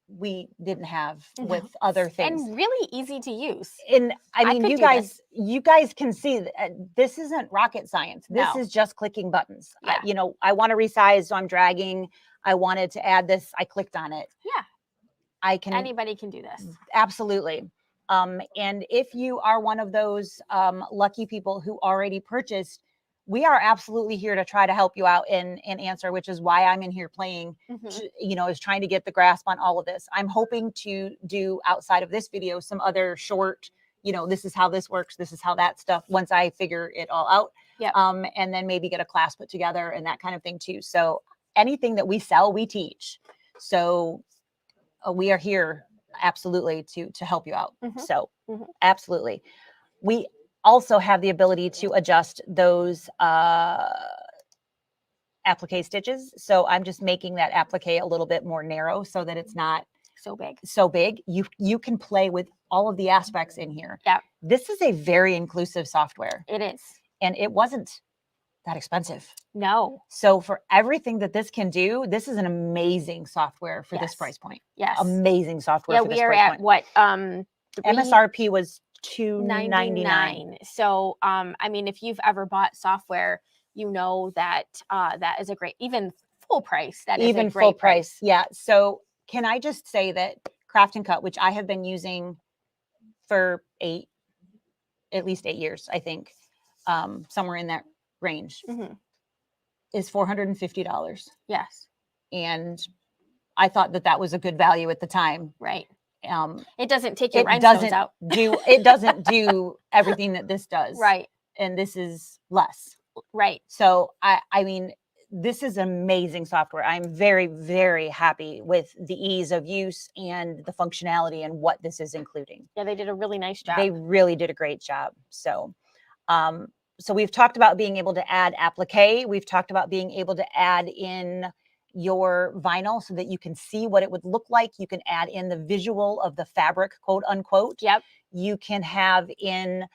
we didn't have with other things, and really easy to use. And I mean, you guys can see that this isn't rocket science. This is just clicking buttons. Yeah. I want to resize, so I'm dragging. I wanted to add this. I clicked on it. Yeah. Anybody can do this. Absolutely. And if you are one of those lucky people who already purchased we are absolutely here to try to help you out and answer, which is why I'm in here playing, is trying to get the grasp on all of this. I'm hoping to do outside of this video some other short, this is how this works, this is how that stuff, once I figure it all out. Yep. And then maybe get a class put together and that kind of thing too. So anything that we sell, we teach. So we are here absolutely to help you out. So absolutely. We also have the ability to adjust those applique stitches. So I'm just making that applique a little bit more narrow so that it's not so big. You can play with all of the aspects in here. Yeah. This is a very inclusive software. It is. And it wasn't that expensive. No. So for everything that this can do, this is an amazing software for this price point. Yes. Amazing software for this price point. Yeah, we are at what? MSRP was $299. So, I mean, if you've ever bought software, you know that that is a great, even full price. That is even a great full price. Yeah. So can I just say that Craft and Cut, which I have been using for at least 8 years, I think, somewhere in that range, is $450. Yes. And I thought that was a good value at the time. Right. It doesn't take your rhinestones out. It doesn't do everything that this does. Right. And this is less. Right. So I mean, this is amazing software. I'm very, very happy with the ease of use and the functionality and what this is including. Yeah, they did a really nice job. They really did a great job. So, so we've talked about being able to add applique. We've talked about being able to add in your vinyl so that you can see what it would look like. You can add in the visual of the fabric, quote unquote. Yep. You can have in,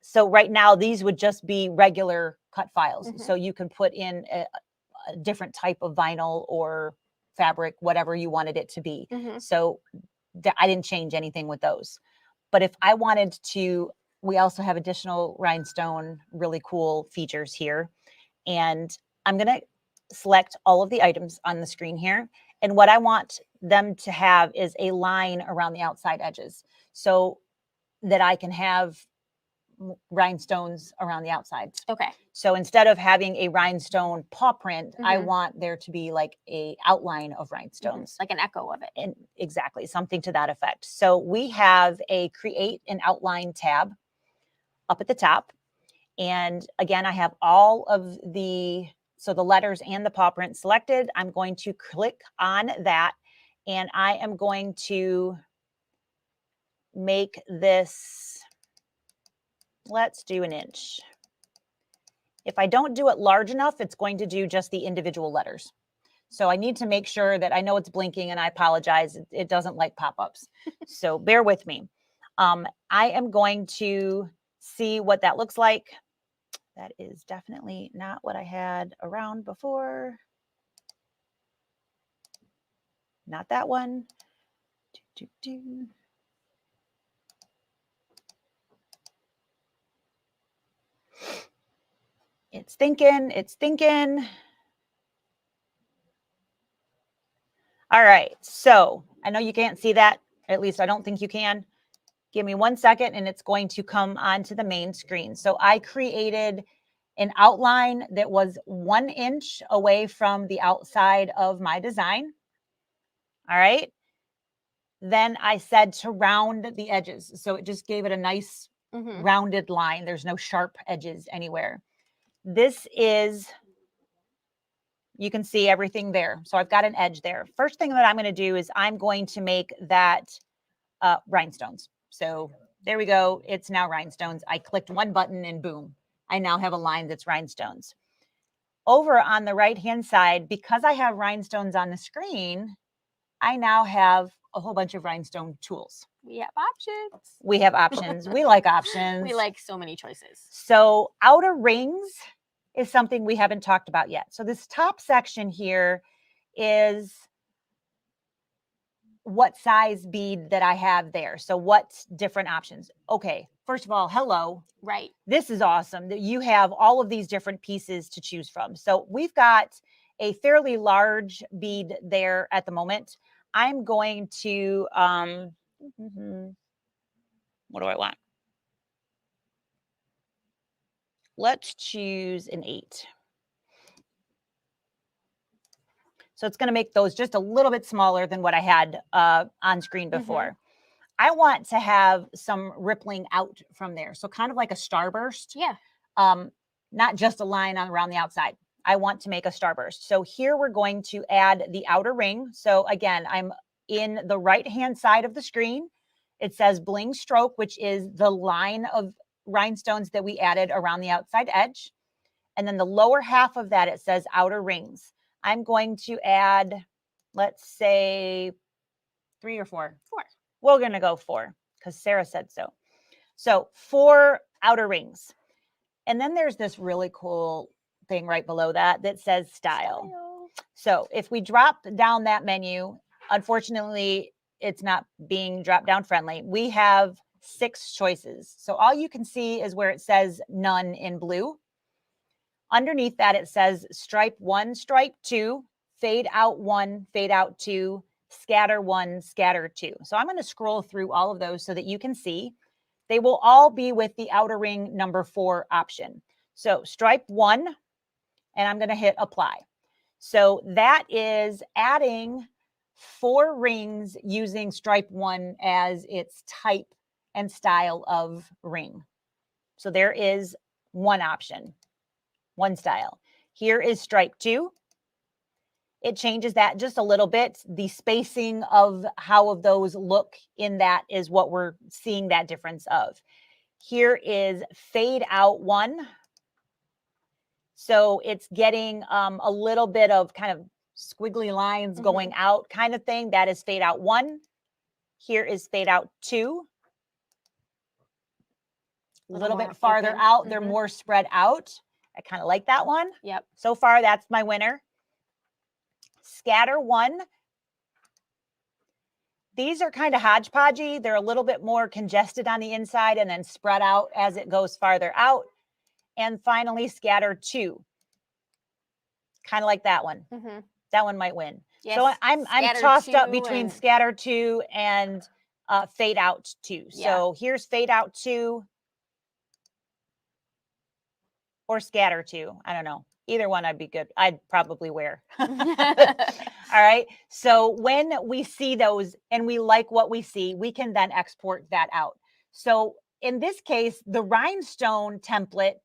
so right now these would just be regular cut files. So you can put in a different type of vinyl or fabric, whatever you wanted it to be. So I didn't change anything with those. But if I wanted to, we also have additional rhinestone, really cool features here. And I'm going to select all of the items on the screen here. And what I want them to have is a line around the outside edges so that I can have rhinestones around the outside. Okay. So instead of having a rhinestone paw print, I want there to be like a outline of rhinestones. Like an echo of it. And exactly, something to that effect. So we have a create an outline tab up at the top. And again, I have all of the letters and the paw print selected. I'm going to click on that and I am going to make this, let's do an inch. If I don't do it large enough, it's going to do just the individual letters. So I need to make sure that I know it's blinking, and I apologize. It doesn't like pop-ups. So bear with me. I am going to see what that looks like. That is definitely not what I had around before. Not that one. It's thinking, it's thinking. All right, so I know you can't see that. At least I don't think you can. Give me 1 second and it's going to come onto the main screen. So I created an outline that was 1 inch away from the outside of my design. All right. Then I said to round the edges. So it just gave it a nice rounded line. There's no sharp edges anywhere. This is, you can see everything there. So I've got an edge there. First thing that I'm going to do is I'm going to make that rhinestones. So there we go. It's now rhinestones. I clicked one button and boom, I now have a line that's rhinestones. Over on the right-hand side, because I have rhinestones on the screen, I now have a whole bunch of rhinestone tools. We have options. We have options. We like options. We like so many choices. So outer rings is something we haven't talked about yet. So this top section here is what size bead that I have there. So what different options? Okay, first of all, hello. Right. This is awesome that you have all of these different pieces to choose from. So we've got a fairly large bead there at the moment. I'm going to, what do I want? let's choose an 8. So it's going to make those just a little bit smaller than what I had on screen before. I want to have some rippling out from there. So kind of like a starburst. Yeah. Not just a line around the outside. I want to make a starburst. So here we're going to add the outer ring. So again, I'm in the right-hand side of the screen. It says bling stroke, which is the line of rhinestones that we added around the outside edge. And then the lower half of that, it says outer rings. I'm going to add, let's say 3 or 4. 4. We're going to go 4 because Sarah said so. So 4 outer rings. And then there's this really cool thing right below that that says style. So if we drop down that menu, unfortunately, it's not being drop down friendly. We have 6 choices. So all you can see is where it says none in blue. Underneath that, it says stripe 1, stripe 2, fade out 1, fade out 2, scatter 1, scatter 2. So I'm going to scroll through all of those so that you can see. They will all be with the outer ring number 4 option. So stripe 1, and I'm going to hit apply. So that is adding 4 rings using stripe 1 as its type and style of ring. So there is one option, one style. Here is stripe 2. It changes that just a little bit. The spacing of how of those look in that is what we're seeing that difference of. Here is fade out 1. So it's getting a little bit of kind of squiggly lines going out kind of thing. That is fade out 1. Here is fade out 2. A little bit farther out. They're more spread out. I kind of like that one. Yep. So far, that's my winner. Scatter 1. These are kind of hodgepodgey. They're a little bit more congested on the inside and then spread out as it goes farther out. And finally, scatter 2. Kind of like that one. That one might win. Yes, so I'm tossed up between scatter 2 and fade out 2. Yeah. So here's fade out 2 or scatter 2. I don't know. Either one I'd be good. I'd probably wear. All right. So when we see those and we like what we see, we can then export that out. So in this case, the rhinestone template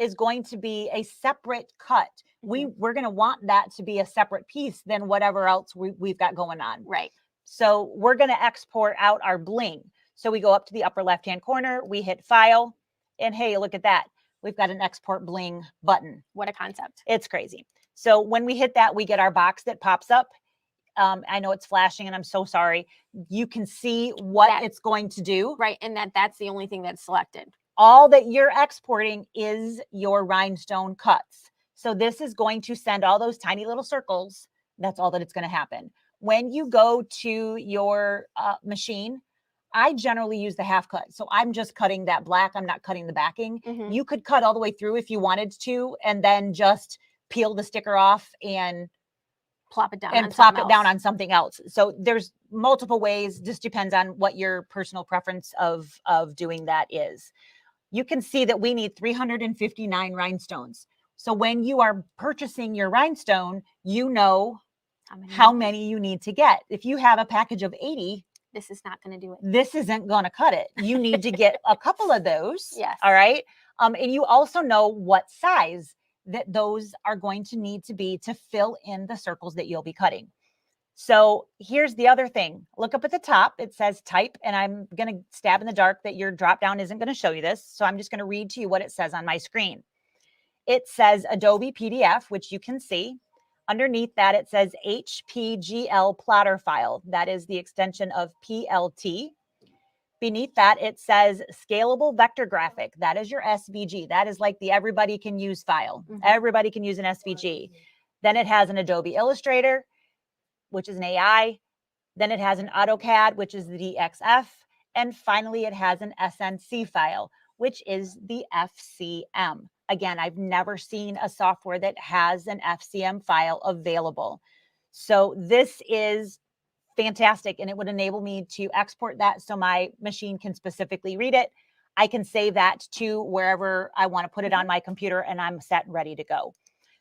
is going to be a separate cut. We're going to want that to be a separate piece than whatever else we've got going on. Right. So we're going to export out our bling. So we go up to the upper left-hand corner, we hit file, and hey, look at that. We've got an export bling button. What a concept. It's crazy. So when we hit that, we get our box that pops up. I know it's flashing and I'm so sorry. You can see what it's going to do. Right. And that's the only thing that's selected. All that you're exporting is your rhinestone cuts. So this is going to send all those tiny little circles. That's all that it's going to happen. When you go to your machine, I generally use the half cut. So I'm just cutting that black. I'm not cutting the backing. You could cut all the way through if you wanted to, and then just peel the sticker off and plop it down on something else. So there's multiple ways. Just depends on what your personal preference of doing that is. You can see that we need 359 rhinestones. So when you are purchasing your rhinestone, you know how many you need to get. If you have a package of 80, this is not going to do it. This isn't going to cut it. You need to get a couple of those. Yes. All right. And you also know what size that those are going to need to be to fill in the circles that you'll be cutting. So here's the other thing. Look up at the top. It says type, and I'm going to stab in the dark that your drop down isn't going to show you this. So I'm just going to read to you what it says on my screen. It says Adobe PDF, which you can see. Underneath that, it says HPGL plotter file. That is the extension of PLT. Beneath that, it says scalable vector graphic. That is your SVG. That is like the everybody can use file. Everybody can use an SVG. Then it has an Adobe Illustrator, which is an AI. Then it has an AutoCAD, which is the DXF. And finally, it has an SNC file, which is the FCM. Again, I've never seen a software that has an FCM file available. So this is fantastic, and it would enable me to export that so my machine can specifically read it. I can save that to wherever I want to put it on my computer, and I'm set and ready to go.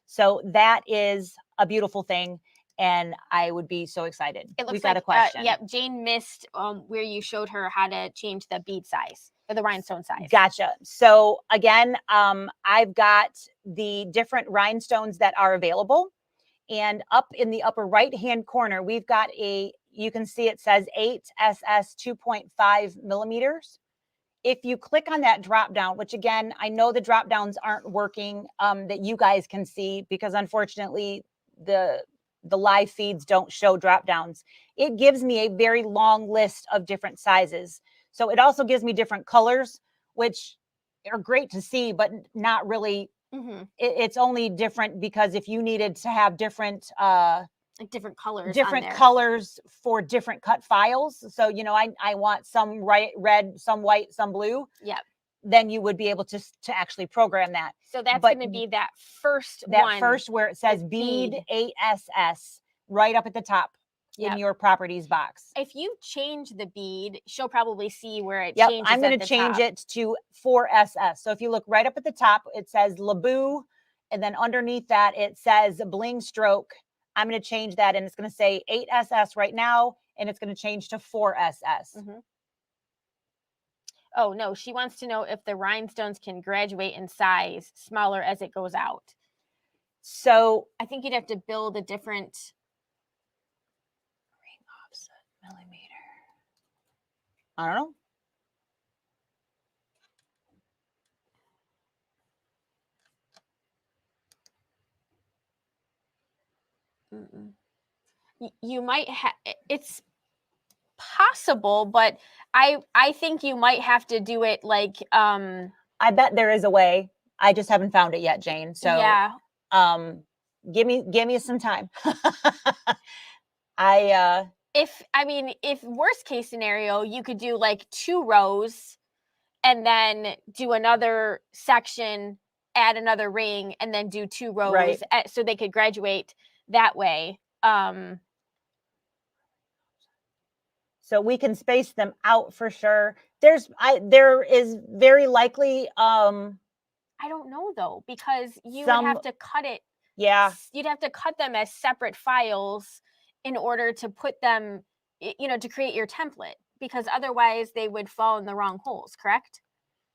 So that is a beautiful thing, and I would be so excited. It looks We've got like, a question. yep, Jane missed where you showed her how to change the bead size or the rhinestone size. Gotcha. So again, I've got the different rhinestones that are available. And up in the upper right-hand corner, we've got you can see it says 8SS 2.5 millimeters. If you click on that drop down, which again, I know the drop downs aren't working that you guys can see, because unfortunately the live feeds don't show drop downs. It gives me a very long list of different sizes. So it also gives me different colors, which are great to see, but not really. It's only different because if you needed to have different like different colors for different cut files, so I want some red, some white, some blue, then you would be able to actually program that. So that's going to be that first where it says bead 8SS right up at the top in your properties box. If you change the bead, she'll probably see where it changes. I'm going to change it to 4SS. So if you look right up at the top, it says Laboo, and then underneath that it says bling stroke. I'm going to change that, and it's going to say 8SS right now, and it's going to change to 4SS. Oh no, she wants to know if the rhinestones can graduate in size smaller as it goes out. So I think you'd have to build a different ring offset millimeter. I don't know. You might have, it's possible, but I think you might have to do it like I bet there is a way. I just haven't found it yet, Jane. So yeah. Give me some time. If worst case scenario, you could do like 2 rows and then do another section, add another ring, and then do 2 rows so they could graduate that way. So we can space them out for sure. There is very likely I don't know though, because you would have to cut it. Yeah. You'd have to cut them as separate files in order to put them, to create your template, because otherwise they would fall in the wrong holes, correct?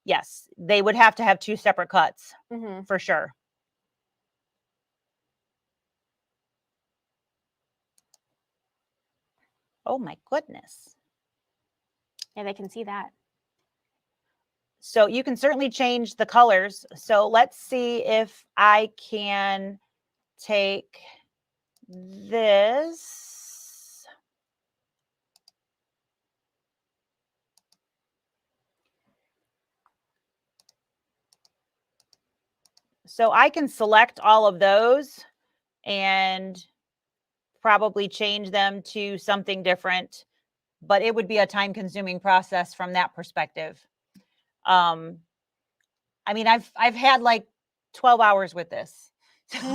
Yes, they would have to have 2 separate cuts for sure. Oh my goodness. Yeah, they can see that. So you can certainly change the colors. So let's see if I can take this. So I can select all of those and probably change them to something different, but it would be a time-consuming process from that perspective. I mean, I've had like 12 hours with this. Give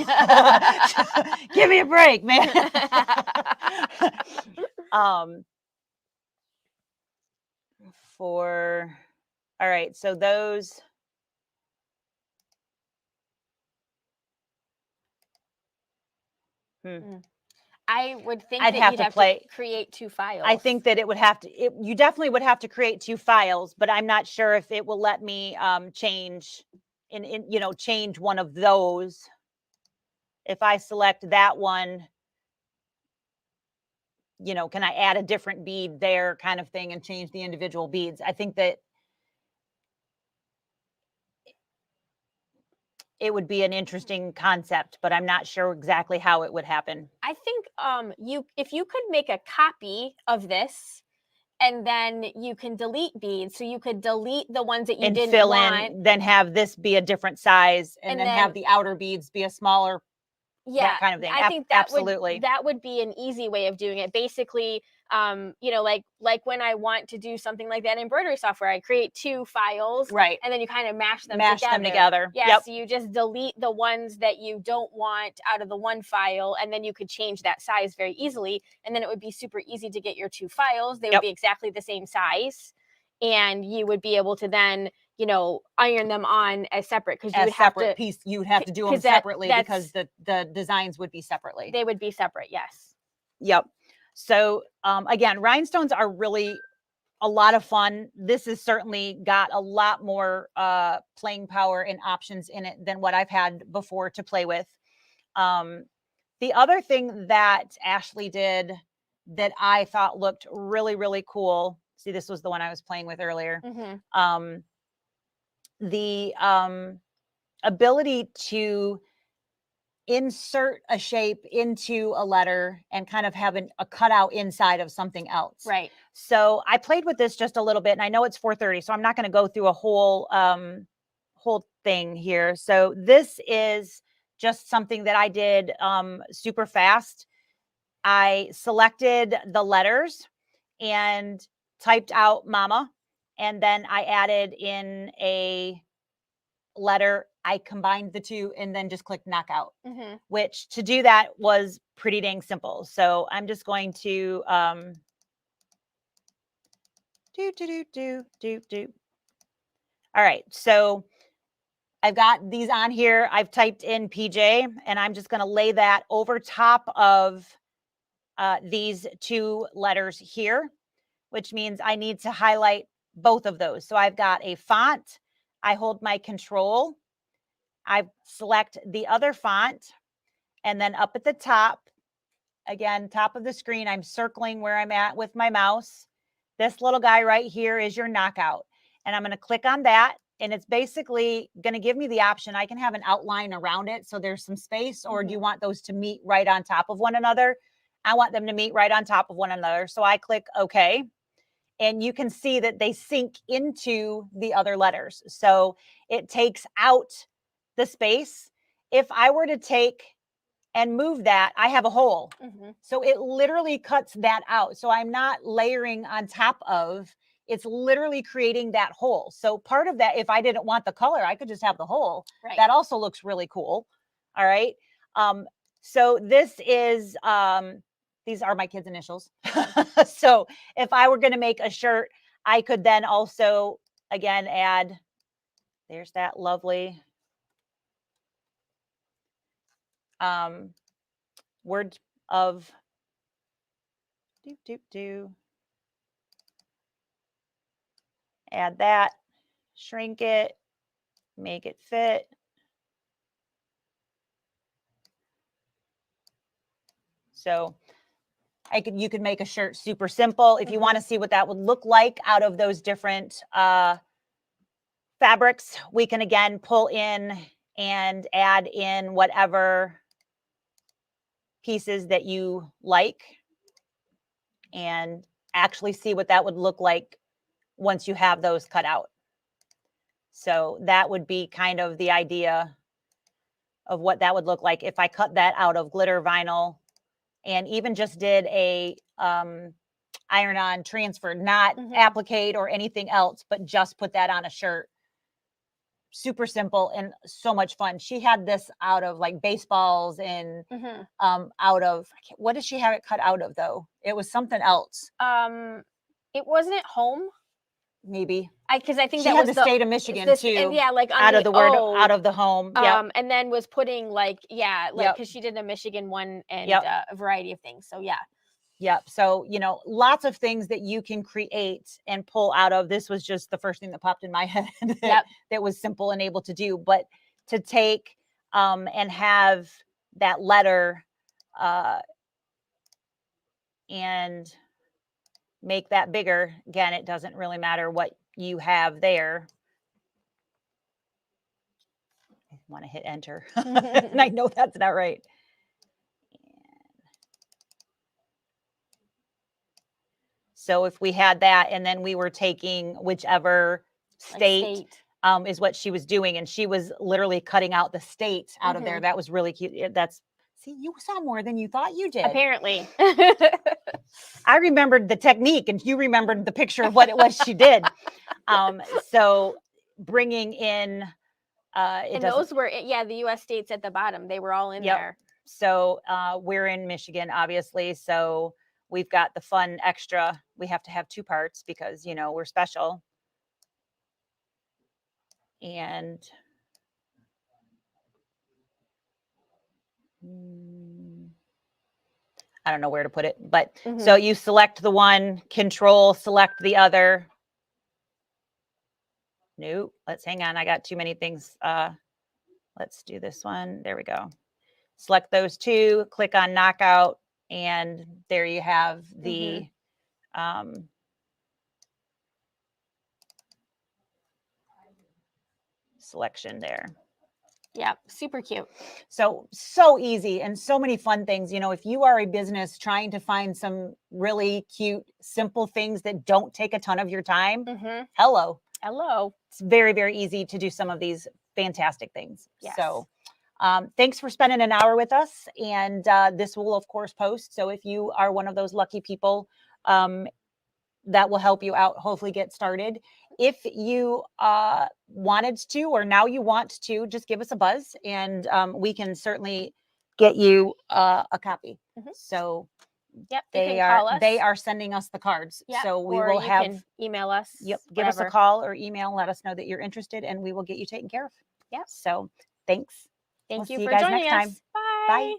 me a break, man. All right, so those. I would think that you'd have to create 2 files. I think that it would have to, you definitely would have to create 2 files, but I'm not sure if it will let me change change one of those. If I select that one, can I add a different bead there kind of thing and change the individual beads? I think that it would be an interesting concept, but I'm not sure exactly how it would happen. I think if you could make a copy of this, and then you can delete beads, so you could delete the ones that you didn't fill want, in, then have this be a different size, and then have the outer beads be a smaller. Yeah, that kind of thing. I think absolutely that would be an easy way of doing it. Basically, like when I want to do something like that in embroidery software, I create 2 files, right, and then you kind of mash them together. Yeah, so you just delete the ones that you don't want out of the one file, and then you could change that size very easily, and then it would be super easy to get your 2 files. They would be exactly the same size, and you would be able to then, you know, iron them on as separate, because you would have to piece. You would have to do them 'cause that- separately that's- because the designs would be separately. they would be separate. Yes. Yep. So again, rhinestones are really a lot of fun. This has certainly got a lot more playing power and options in it than what I've had before to play with. The other thing that Ashley did that I thought looked really, really cool. See, this was the one I was playing with earlier. The ability to insert a shape into a letter and kind of have a cutout inside of something else. Right. So I played with this just a little bit, and I know it's 4:30, so I'm not going to go through a whole thing here. So this is just something that I did super fast. I selected the letters and typed out mama, and then I added in a letter. I combined the two and then just clicked knockout, which to do that was pretty dang simple. So I'm just going to All right. So I've got these on here. I've typed in PJ, and I'm just going to lay that over top of these two letters here, which means I need to highlight both of those. So I've got a font. I hold my control. I select the other font, and then up at the top, again, top of the screen, I'm circling where I'm at with my mouse. This little guy right here is your knockout. And I'm going to click on that. And it's basically going to give me the option. I can have an outline around it, so there's some space, or do you want those to meet right on top of one another? I want them to meet right on top of one another. So I click OK. And you can see that they sync into the other letters. So it takes out the space. If I were to take and move that, I have a hole. So it literally cuts that out. So I'm not layering on top of, it's literally creating that hole. So part of that, if I didn't want the color, I could just have the hole. Right. That also looks really cool. All right. So this is, these are my kids' initials. So if I were going to make a shirt, I could then also, again, add, there's that lovely word of add that, shrink it, make it fit. So you could make a shirt super simple. If you want to see what that would look like out of those different fabrics, we can again pull in and add in whatever pieces that you like and actually see what that would look like once you have those cut out. So that would be kind of the idea of what that would look like if I cut that out of glitter vinyl and even just did a iron-on transfer, not applique or anything else, but just put that on a shirt. Super simple and so much fun. She had this out of like baseballs and out of, what did she have it cut out of though? It was something else. It wasn't home. Maybe. Because I think she that had was the state of Michigan too. And yeah, like out of the word out of the home. And then was putting like, because she did a Michigan one and a variety of things. So yeah. Yep. So, lots of things that you can create and pull out of. This was just the first thing that popped in my head that was simple and able to do. But to take and have that letter and make that bigger. Again, it doesn't really matter what you have there. I want to hit enter. And I know that's not right. So if we had that and then we were taking whichever state is what she was doing, and she was literally cutting out the state out of there. That was really cute. See, you saw more than you thought you did. Apparently. I remembered the technique and you remembered the picture of what it was she did. So bringing in and those were the US states at the bottom. They were all in there. So we're in Michigan, obviously. So we've got the fun extra. We have to have two parts because, we're special. And I don't know where to put it, but so you select the one, control, select the other. Nope, let's hang on. I got too many things. Let's do this one. There we go. Select those two, click on knockout, and there you have the selection there. Yeah, super cute. So easy and so many fun things. You know, if you are a business trying to find some really cute, simple things that don't take a ton of your time, hello. It's very, very easy to do some of these fantastic things. Yes. So thanks for spending an hour with us. And this will, of course, post. So if you are one of those lucky people, that will help you out, hopefully get started. If you wanted to, or now you want to, just give us a buzz and we can certainly get you a copy. So yep, they are sending us the cards. Yep. So we or will you have can email us. Yep. Give us a call or email, let us know that you're interested and we will get you taken care of. Yep. So thanks. Thank We'll you see for you guys joining next time. us. Bye. Bye.